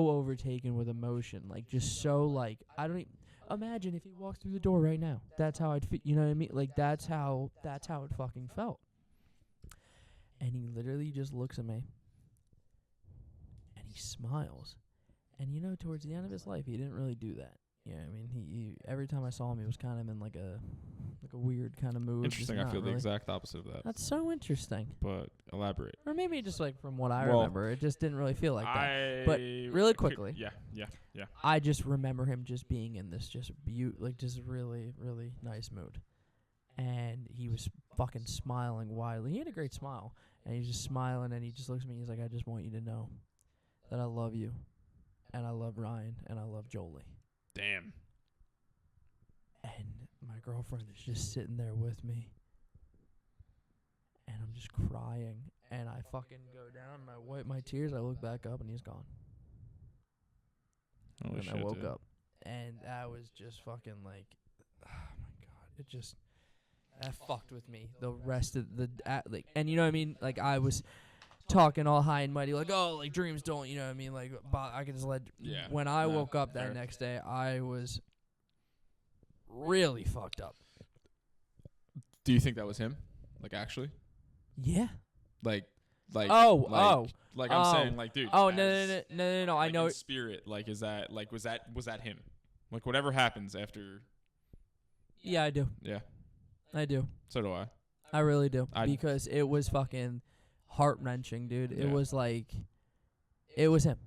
overtaken with emotion. Like, just so, like, I don't even imagine if he walked through the door right now. That's how I'd feel. You know what I mean? Like, that's how it fucking felt. And he literally just looks at me. He smiles, and towards the end of his life, he didn't really do that. I mean, he every time I saw him, he was kind of in like a weird kind of mood. Interesting. I feel the exact opposite of that. That's so interesting. But elaborate. Or maybe just like from what I remember, it just didn't really feel like that. But really quickly, yeah. I just remember him just being in this just really, really nice mood, and he was fucking smiling widely. He had a great smile, and he's just smiling, and he just looks at me. He's like, "I just want you to know that I love you, and I love Ryan, and I love Jolie." Damn. And my girlfriend is just sitting there with me, and I'm just crying, and I fucking go down, and I wipe my tears, I look back up, and he's gone. Holy shit, I woke dude. up, and I was just fucking like, oh my god, that fucked with me the rest of the, and you know what I mean? Like, I was talking all high and mighty, like, oh, like, dreams don't, you know what I mean? Like, I can just let... Yeah. When I woke up that next day, I was really fucked up. Do you think that was him? Like, actually? Yeah. Like I'm saying, like, dude. Oh, no, like, I know. In spirit, like, is that, like, was that him? Like, whatever happens after... Yeah, I do. Yeah. I do. So do I. I really do. Because it was fucking... heart-wrenching, dude. Yeah. It was like, it was him.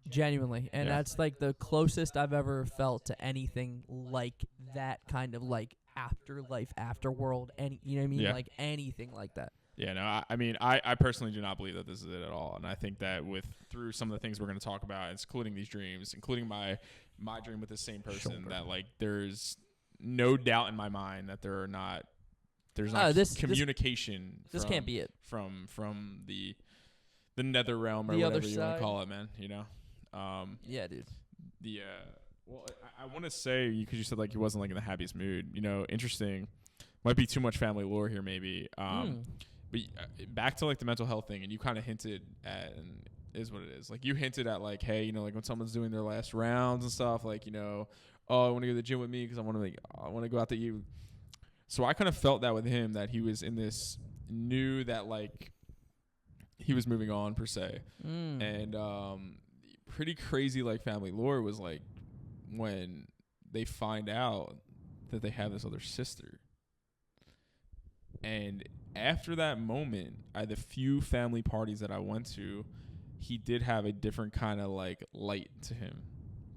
Genuinely. And that's like the closest I've ever felt to anything like that kind of like afterlife, afterworld, you know what I mean? Yeah. Like anything like that. Yeah, no, I mean, I personally do not believe that this is it at all. And I think that through some of the things we're going to talk about, including these dreams, including my dream with the same person, that like there's no doubt in my mind that there's not communication. This can't be it. From the nether realm or the whatever other you want to call it, man. You know. Yeah, dude. Well, I want to say, because you said like he wasn't like in the happiest mood. You know, interesting. Might be too much family lore here, maybe. But back to like the mental health thing, and you kind of hinted at, and is what it is. Like you hinted at, like, hey, you know, like when someone's doing their last rounds and stuff, like, you know, oh, I want to go to the gym with me because I want to go out to eat. So I kind of felt that with him, that he was in this, knew that like he was moving on per se, and pretty crazy like family lore was like when they find out that they have this other sister. And after that moment, the few family parties that I went to, he did have a different kind of like light to him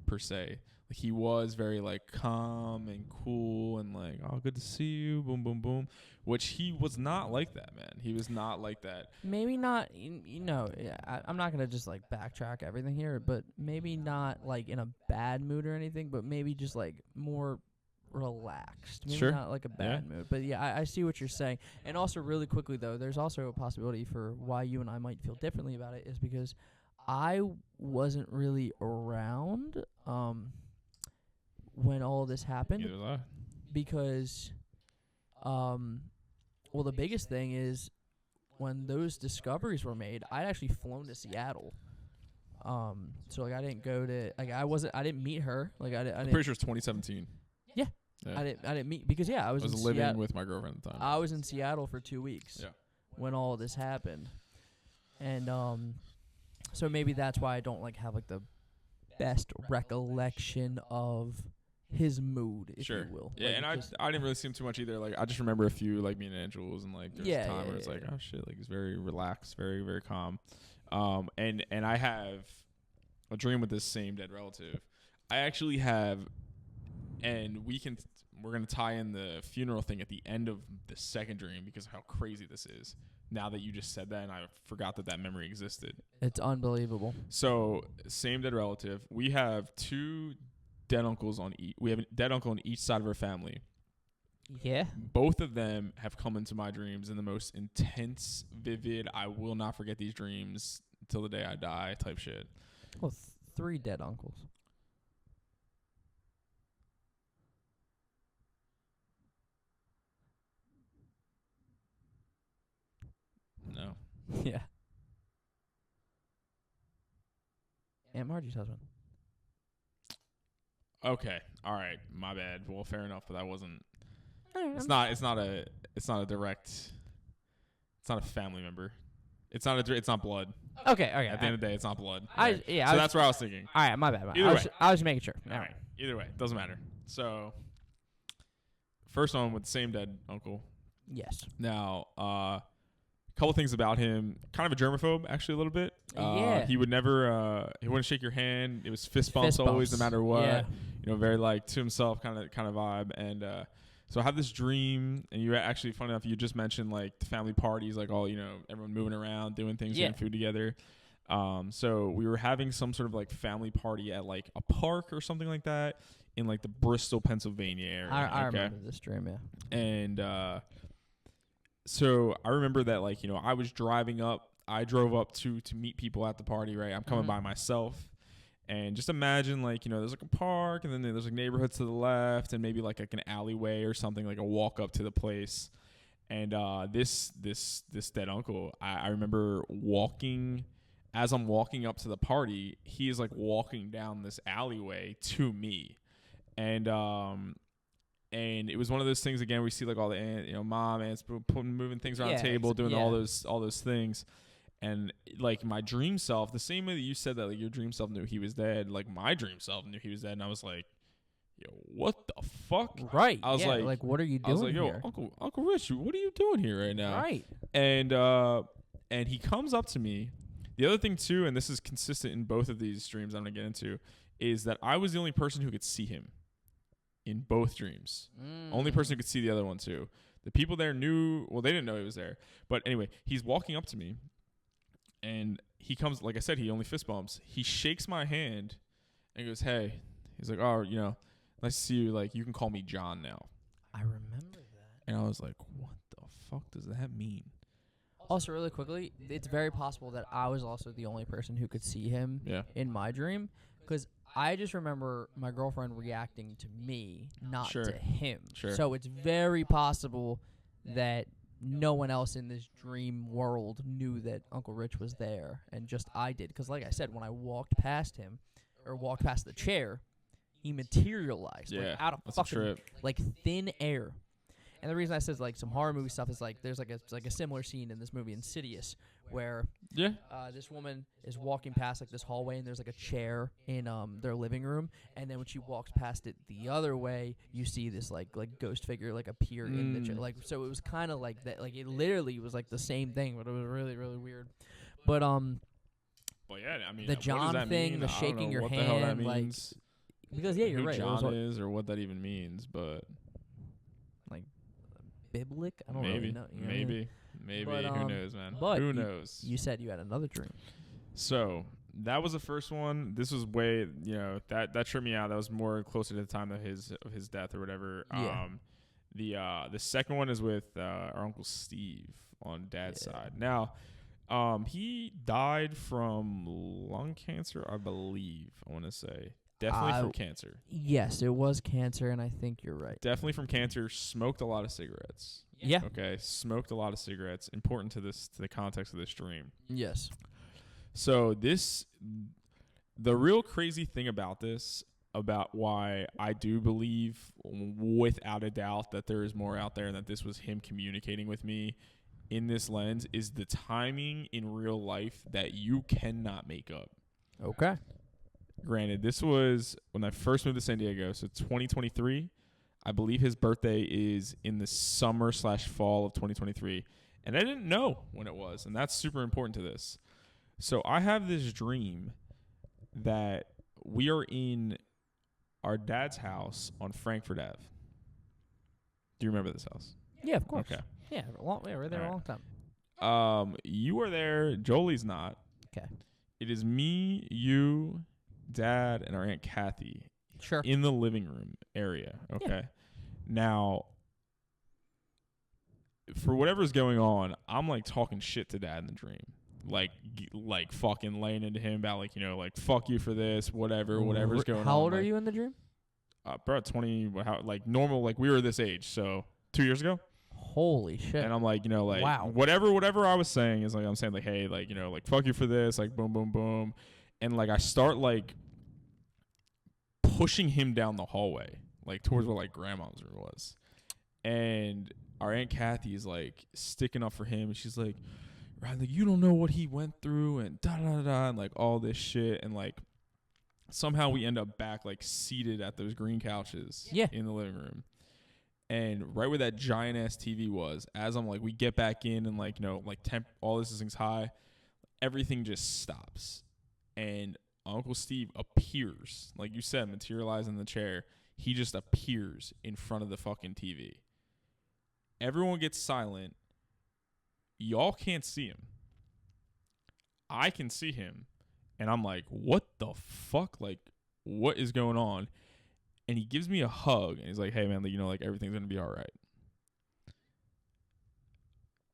per se. Like he was very like calm and cool and like, oh, good to see you, boom, boom, boom. Which he was not like that, man. He was not like that. Maybe not, you know, I'm not going to just like backtrack everything here, but maybe not like in a bad mood or anything, but maybe just like more relaxed. Maybe sure. Not like a bad mood. But yeah, I see what you're saying. And also really quickly though, there's also a possibility for why you and I might feel differently about it is because I wasn't really around when all this happened. Neither was I. Because well, the biggest thing is when those discoveries were made, I'd actually flown to Seattle. So like I didn't go to I didn't meet her. Like I'm pretty sure it's 2017. Yeah. I didn't meet because I was living with my girlfriend at the time. I was in Seattle for 2 weeks. Yeah. When all this happened. And so maybe that's why I don't like have like the best recollection of his mood, if you will. Yeah, like, and I didn't really see him too much either. Like I just remember a few like meeting Angels and like there's a time where it's like, oh shit, like he's very relaxed, very, very calm. And I have a dream with this same dead relative. I actually have, and we're gonna tie in the funeral thing at the end of the second dream because of how crazy this is. Now that you just said that, and I forgot that memory existed. It's unbelievable. So same dead relative. We have two dead uncles we have a dead uncle on each side of our family. Yeah. Both of them have come into my dreams in the most intense, vivid, I will not forget these dreams until the day I die type shit. Well, 3 dead uncles. No. Yeah. Aunt Margie's husband. Okay. All right. My bad. Well, fair enough, but that wasn't. It's not a direct. It's not a family member. It's not blood. Okay. At the end of the day, it's not blood. So that's where I was thinking. All right. My bad. Either way. I was just making sure. All right. Either way, doesn't matter. So, first one with the same dead uncle. Yes. Now, couple things about him. Kind of a germaphobe, actually, a little bit. Yeah. He would never. He wouldn't shake your hand. It was fist bumps always, no matter what. Yeah. You know, very like to himself kind of vibe. And so I had this dream, and you actually, funny enough, you just mentioned like the family parties, like all, you know, everyone moving around, doing things, getting food together. So we were having some sort of like family party at like a park or something like that in like the Bristol, Pennsylvania area. I remember this dream, yeah. And so I remember that, like, you know, I drove up to meet people at the party, right? I'm coming by myself. And just imagine, like, you know, there's like a park, and then there's like neighborhoods to the left, and maybe like an alleyway or something, like a walk up to the place. And this dead uncle, I remember as I'm walking up to the party, he is like walking down this alleyway to me. And it was one of those things, again, we see like all the mom, aunts moving things around the table, doing all those things. And like my dream self, the same way that you said that like your dream self knew he was dead, like my dream self knew he was dead, and I was like, yo, what the fuck? Right. I was like, what are you doing here? I was like, yo, here? Uncle Rich, what are you doing here right now? Right. And And he comes up to me. The other thing, too, and this is consistent in both of these dreams I'm going to get into, is that I was the only person who could see him in both dreams. Only person who could see the other one, too. The people there knew, well, they didn't know he was there. But anyway, he's walking up to me, and he comes, like I said, he only fist bumps. He shakes my hand and goes, hey. He's like, oh, you know, nice to see you. Like, you can call me John now. I remember that. And I was like, what the fuck does that mean? Also, really quickly, it's very possible that I was also the only person who could see him in my dream, because I just remember my girlfriend reacting to me, not to him. So it's very possible that no one else in this dream world knew that Uncle Rich was there, and just I did. Because like I said, when I walked past him, or walked past the chair, he materialized like, out of fucking like thin air. And the reason I said like some horror movie stuff is like there's like a similar scene in this movie Insidious where this woman is walking past like this hallway and there's like a chair in their living room, and then when she walks past it the other way, you see this like ghost figure like appear in the chair. Like so it was kind of like that, like it literally was like the same thing, but it was really really weird. But yeah, I mean, the John thing, the shaking your hand, like because you're who right. John is or what that even means, but like biblic, I don't really know. Maybe. But, who knows, man? But who knows? You said you had another dream. So that was the first one. This was way, you know, that tripped me out. That was more closer to the time of his death or whatever. Yeah. The second one is with our Uncle Steve on Dad's side. Now, he died from lung cancer, I believe. I want to say definitely from cancer. Yes, it was cancer, and I think you're right. Definitely from cancer. Smoked a lot of cigarettes. Yeah. Okay. Smoked a lot of cigarettes. Important to the context of this dream. Yes. So the real crazy thing about this, about why I do believe without a doubt that there is more out there and that this was him communicating with me in this lens, is the timing in real life that you cannot make up. Okay. Granted, this was when I first moved to San Diego, so 2023. I believe his birthday is in the summer/fall of 2023, and I didn't know when it was, and that's super important to this. So I have this dream that we are in our dad's house on Frankfurt Ave. Do you remember this house? Yeah, of course. Okay. Yeah, we're there a long time. You are there. Jolie's not. Okay. It is me, you, Dad, and our Aunt Kathy. Sure. In the living room area. Okay. Yeah. Now, for whatever's going on, I'm like talking shit to Dad in the dream. Like fucking laying into him about like, you know, like fuck you for this, whatever's going on. How old are you in the dream? Bro, 20, like normal, like we were this age, so 2 years ago. Holy shit. And I'm like, you know, like wow. whatever I was saying is like, I'm saying like, hey, like, you know, like fuck you for this, like boom, boom, boom. And like I start like pushing him down the hallway, like towards where like grandma's room was. And our Aunt Kathy is like sticking up for him, and she's like, right, like you don't know what he went through, and da da da, and like all this shit. And like somehow we end up back like seated at those green couches in the living room. And right where that giant ass TV was, as I'm like, we get back in and like, you know, like all this thing's high, everything just stops. And Uncle Steve appears, like you said, materialized in the chair. He just appears in front of the fucking TV. Everyone gets silent. Y'all can't see him. I can see him. And I'm like, what the fuck? Like, what is going on? And he gives me a hug. And he's like, hey, man, like, you know, like, everything's going to be all right.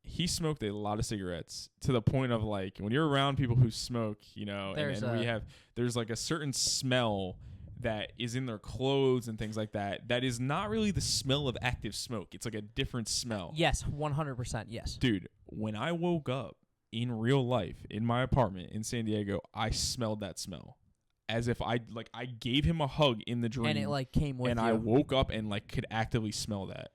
He smoked a lot of cigarettes to the point of, like, when you're around people who smoke, you know, there's, like, a certain smell that is in their clothes and things like that. That is not really the smell of active smoke. It's, like, a different smell. Yes, 100%, yes. Dude, when I woke up in real life in my apartment in San Diego, I smelled that smell. As if I gave him a hug in the dream. And it, like, came with you. And I woke up and, like, could actively smell that.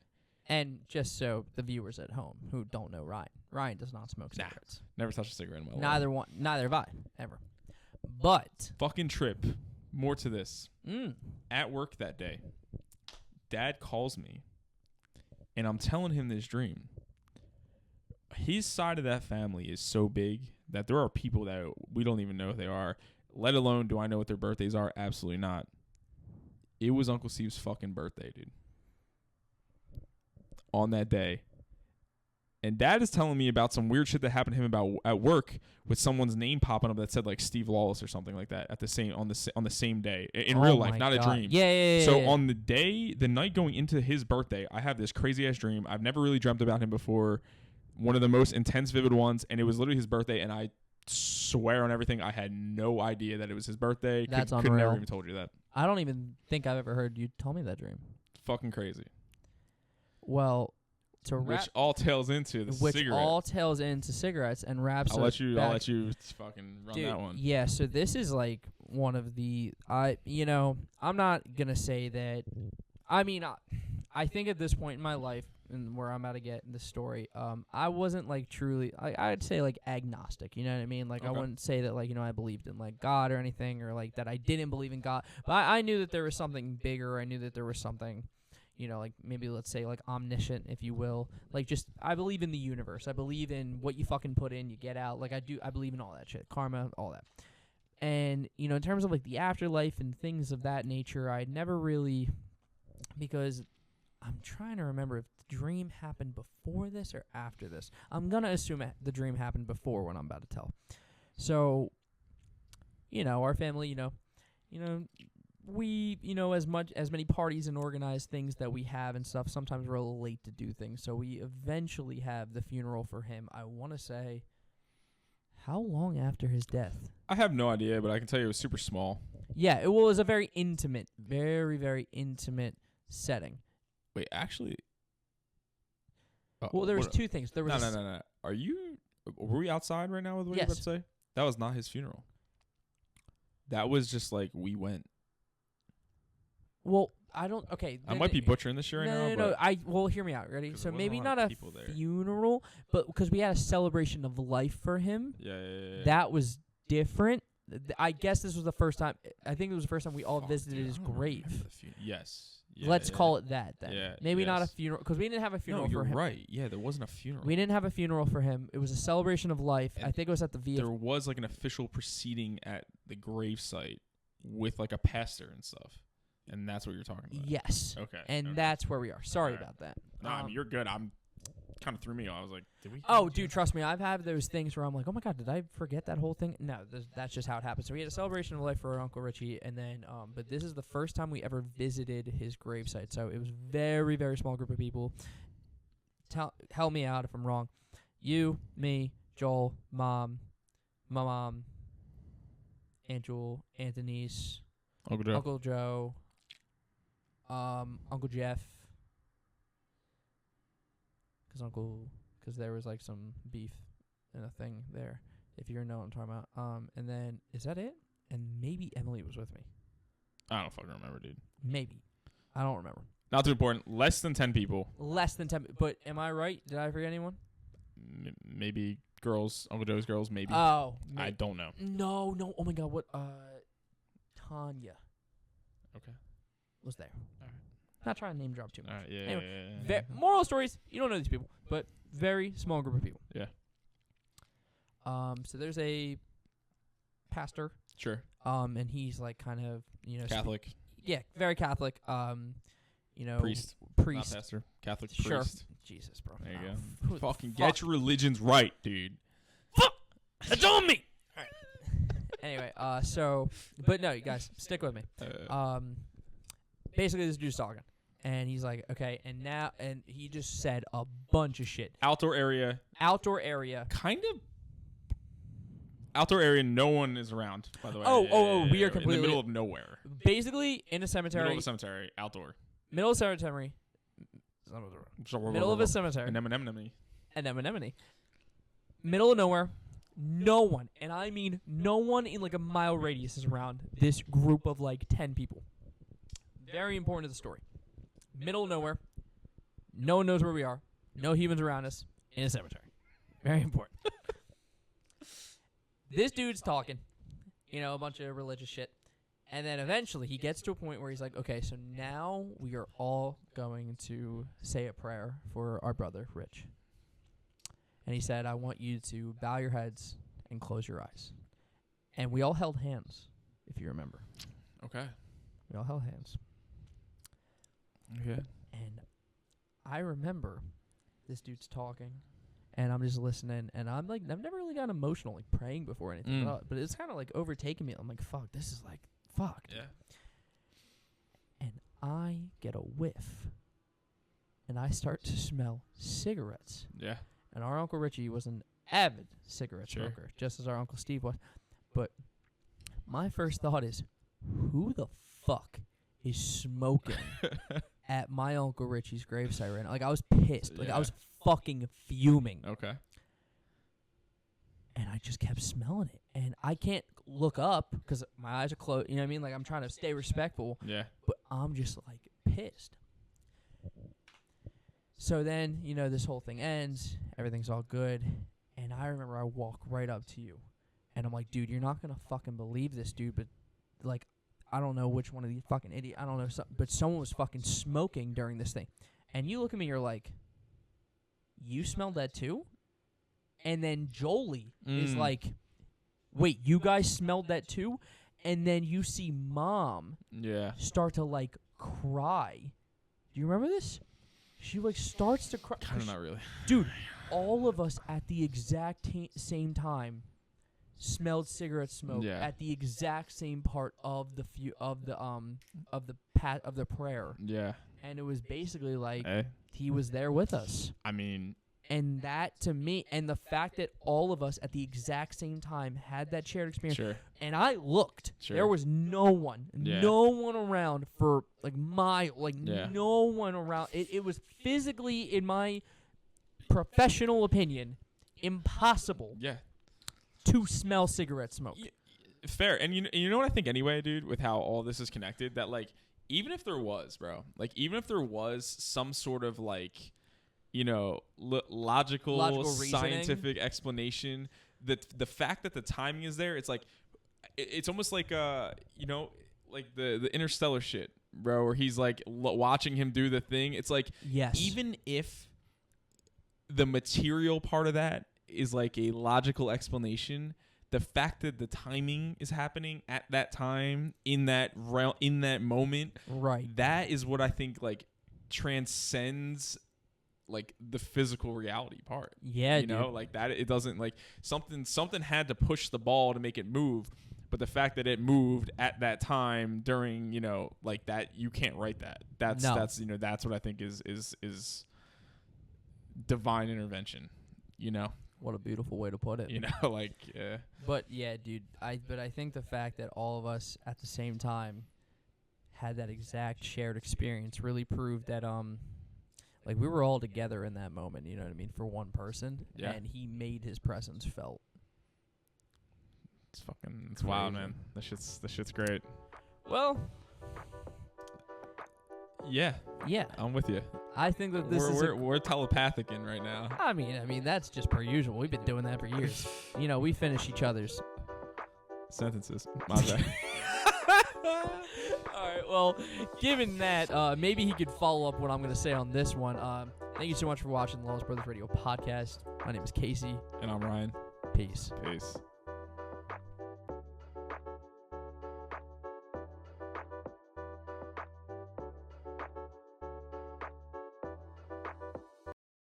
And just so the viewers at home who don't know Ryan does not smoke cigarettes. Never touched a cigarette in my life. Neither have I, ever. But. Fucking trip. More to this. At work that day, Dad calls me, and I'm telling him this dream. his side of that family is so big that there are people that we don't even know who they are, let alone do I know what their birthdays are. Absolutely not. It was Uncle Steve's fucking birthday, dude, on that day. And Dad is telling me about some weird shit that happened to him about at work with someone's name popping up that said like Steve Lawless or something like that at the same on the same day in real life, not God. a dream. Yeah. So on the night going into his birthday, I have this crazy ass dream. I've never really dreamt about him before. One of the most intense, vivid ones, and it was literally his birthday. And I swear on everything, I had no idea that it was his birthday. That's could unreal. never even told you that. I don't even think I've ever heard you tell me that dream. Fucking crazy. Well. Which all tails into the cigarette. All tails into cigarettes and wraps. I'll let you fucking run that one. Yeah, so this is like one of the I'm not gonna say that. I mean, I think at this point in my life and where I'm about to get in the story, I wasn't like truly. I'd say like agnostic. You know what I mean? Like I wouldn't say that like I believed in like God or anything, or like that I didn't believe in God. But I knew that there was something bigger. I knew that there was something. Like maybe let's say like omniscient, if you will. Like just I believe in the universe. I believe in what you fucking put in, you get out. Like I believe in all that shit. Karma, all that. And, in terms of like the afterlife and things of that nature, I'd never really, because I'm trying to remember if the dream happened before this or after this. I'm going to assume the dream happened before what I'm about to tell. So, our family, we, as many parties and organized things that we have and stuff, sometimes we're a little late to do things. So we eventually have the funeral for him. I want to say, how long after his death? I have no idea, but I can tell you it was super small. Yeah, it was a very intimate, very, very intimate setting. Wait, actually? Well, there was two things. There was No. Were we outside right now with what you were about to say? That was not his funeral. That was just like we went. Well, I don't. Okay, I might be butchering this shit right now. No. Well, hear me out. Ready? So maybe not a funeral, but because we had a celebration of life for him. Yeah. That was different. I guess this was the first time. I think it was the first time we all visited his grave. Yes. Let's call it that then. Yeah. Maybe not a funeral, because we didn't have a funeral for him. You're right. Yeah, there wasn't a funeral. We didn't have a funeral for him. It was a celebration of life. And I think it was at the VFW. There was like an official proceeding at the gravesite with like a pastor and stuff. And that's what you're talking about. Yes. Okay. And that's where we are. Sorry about that. No, I mean, you're good. I'm kind of threw me off. I was like, did we? Oh, dude, trust me. I've had those things where I'm like, oh my God, did I forget that whole thing? No, that's just how it happened. So we had a celebration of life for our Uncle Richie, and then, but this is the first time we ever visited his gravesite. So it was very, very small group of people. Help me out if I'm wrong. You, me, Joel, Mom, my mom, Aunt Jewel, Aunt Denise, Uncle Joe, Uncle Jeff. Because there was like some beef and a thing there, if you know what I'm talking about. And then, is that it? And maybe Emily was with me. I don't fucking remember, dude. Maybe. I don't remember. Not too important. Less than 10 people. Less than 10. But am I right? Did I forget anyone? Maybe girls. Uncle Joe's girls, maybe. Oh. I don't know. No. Oh my God. What? Tanya. Okay. Was there. All right. Not trying to name drop too much. Yeah, anyway, yeah. Moral stories. You don't know these people, but very small group of people. Yeah. So there's a pastor. Sure. And he's like kind of, Catholic. Very Catholic. Priest. Not pastor. Catholic sure. priest. Jesus, bro. There you go. Fucking get your religions right, dude. Fuck! It's on me! All right. Anyway, but no, you guys, stick with me. Basically, this dude's talking. And he's like, okay, and he just said a bunch of shit. Outdoor area. Kind of. Outdoor area, no one is around, by the way. We are completely... in the middle of nowhere. Basically, in a cemetery. Middle of a cemetery, outdoor. Middle of a cemetery. Middle of a cemetery. Anemone. Middle of nowhere. No one, and I mean no one in like a mile radius is around this group of like 10 people. Very important to the story. Middle of nowhere. No one knows where we are. No humans around us. In a cemetery. Very important. This dude's talking. A bunch of religious shit. And then eventually he gets to a point where he's like, okay, so now we are all going to say a prayer for our brother, Rich. And he said, I want you to bow your heads and close your eyes. And we all held hands, if you remember. Okay. We all held hands. Okay. And I remember this dude's talking, and I'm just listening, and I'm like, I've never really gotten emotional, like praying before or anything, but it's kind of like overtaking me. I'm like, fuck, this is like, fuck. Yeah. And I get a whiff, and I start to smell cigarettes. Yeah. And our Uncle Richie was an avid cigarette smoker, just as our Uncle Steve was. But my first thought is, who the fuck is smoking at my Uncle Richie's gravesite right now? Like, I was pissed. Like, I was fucking fuming. Okay. And I just kept smelling it. And I can't look up because my eyes are closed. You know what I mean? Like, I'm trying to stay respectful. Yeah. But I'm just, like, pissed. So then, you know, this whole thing ends. Everything's all good. And I remember I walk right up to you. And I'm like, dude, you're not going to fucking believe this, dude. But, like, I don't know which one of these fucking idiots. I don't know. But someone was fucking smoking during this thing. And you look at me, you're like, you smelled that too? And then Jolie is like, wait, you guys smelled that too? And then you see Mom start to, like, cry. Do you remember this? She, like, starts to cry. Kind of not really. Dude, all of us at the exact same time smelled cigarette smoke at the exact same part of the prayer. Yeah. And it was basically like he was there with us. I mean, and that to me, and the fact that all of us at the exact same time had that shared experience. Sure. And I looked. Sure. There was no one around for no one around. It was physically, in my professional opinion, impossible. Yeah. To smell cigarette smoke. Fair. And you know what I think anyway, dude, with how all this is connected, that, like, even if there was, some sort of, like, you know, logical scientific explanation, that the fact that the timing is there, it's like, it's almost like, you know, like the Interstellar shit, bro, where he's like watching him do the thing. It's like, even if the material part of that is like a logical explanation, the fact that the timing is happening at that time, in that moment, right, that is what I think, like, transcends, like, the physical reality part. Yeah, you know, like that. It doesn't, like, something had to push the ball to make it move, but the fact that it moved at that time during, you know, like that, you can't write that. That's you know, that's what I think is divine intervention. You know. What a beautiful way to put it. You know, like, But yeah, dude, I think the fact that all of us at the same time had that exact shared experience really proved that like, we were all together in that moment, you know what I mean, for one person, and he made his presence felt. It's wild, man. This shit's great. Well, yeah, I'm with you. I think that we're telepathic in right now. I mean that's just per usual. We've been doing that for years. You know, we finish each other's sentences. My bad. All right. Well, given that, maybe he could follow up what I'm going to say on this one. Thank you so much for watching the Lawless Brothers Radio podcast. My name is Casey, and I'm Ryan. Peace. Peace.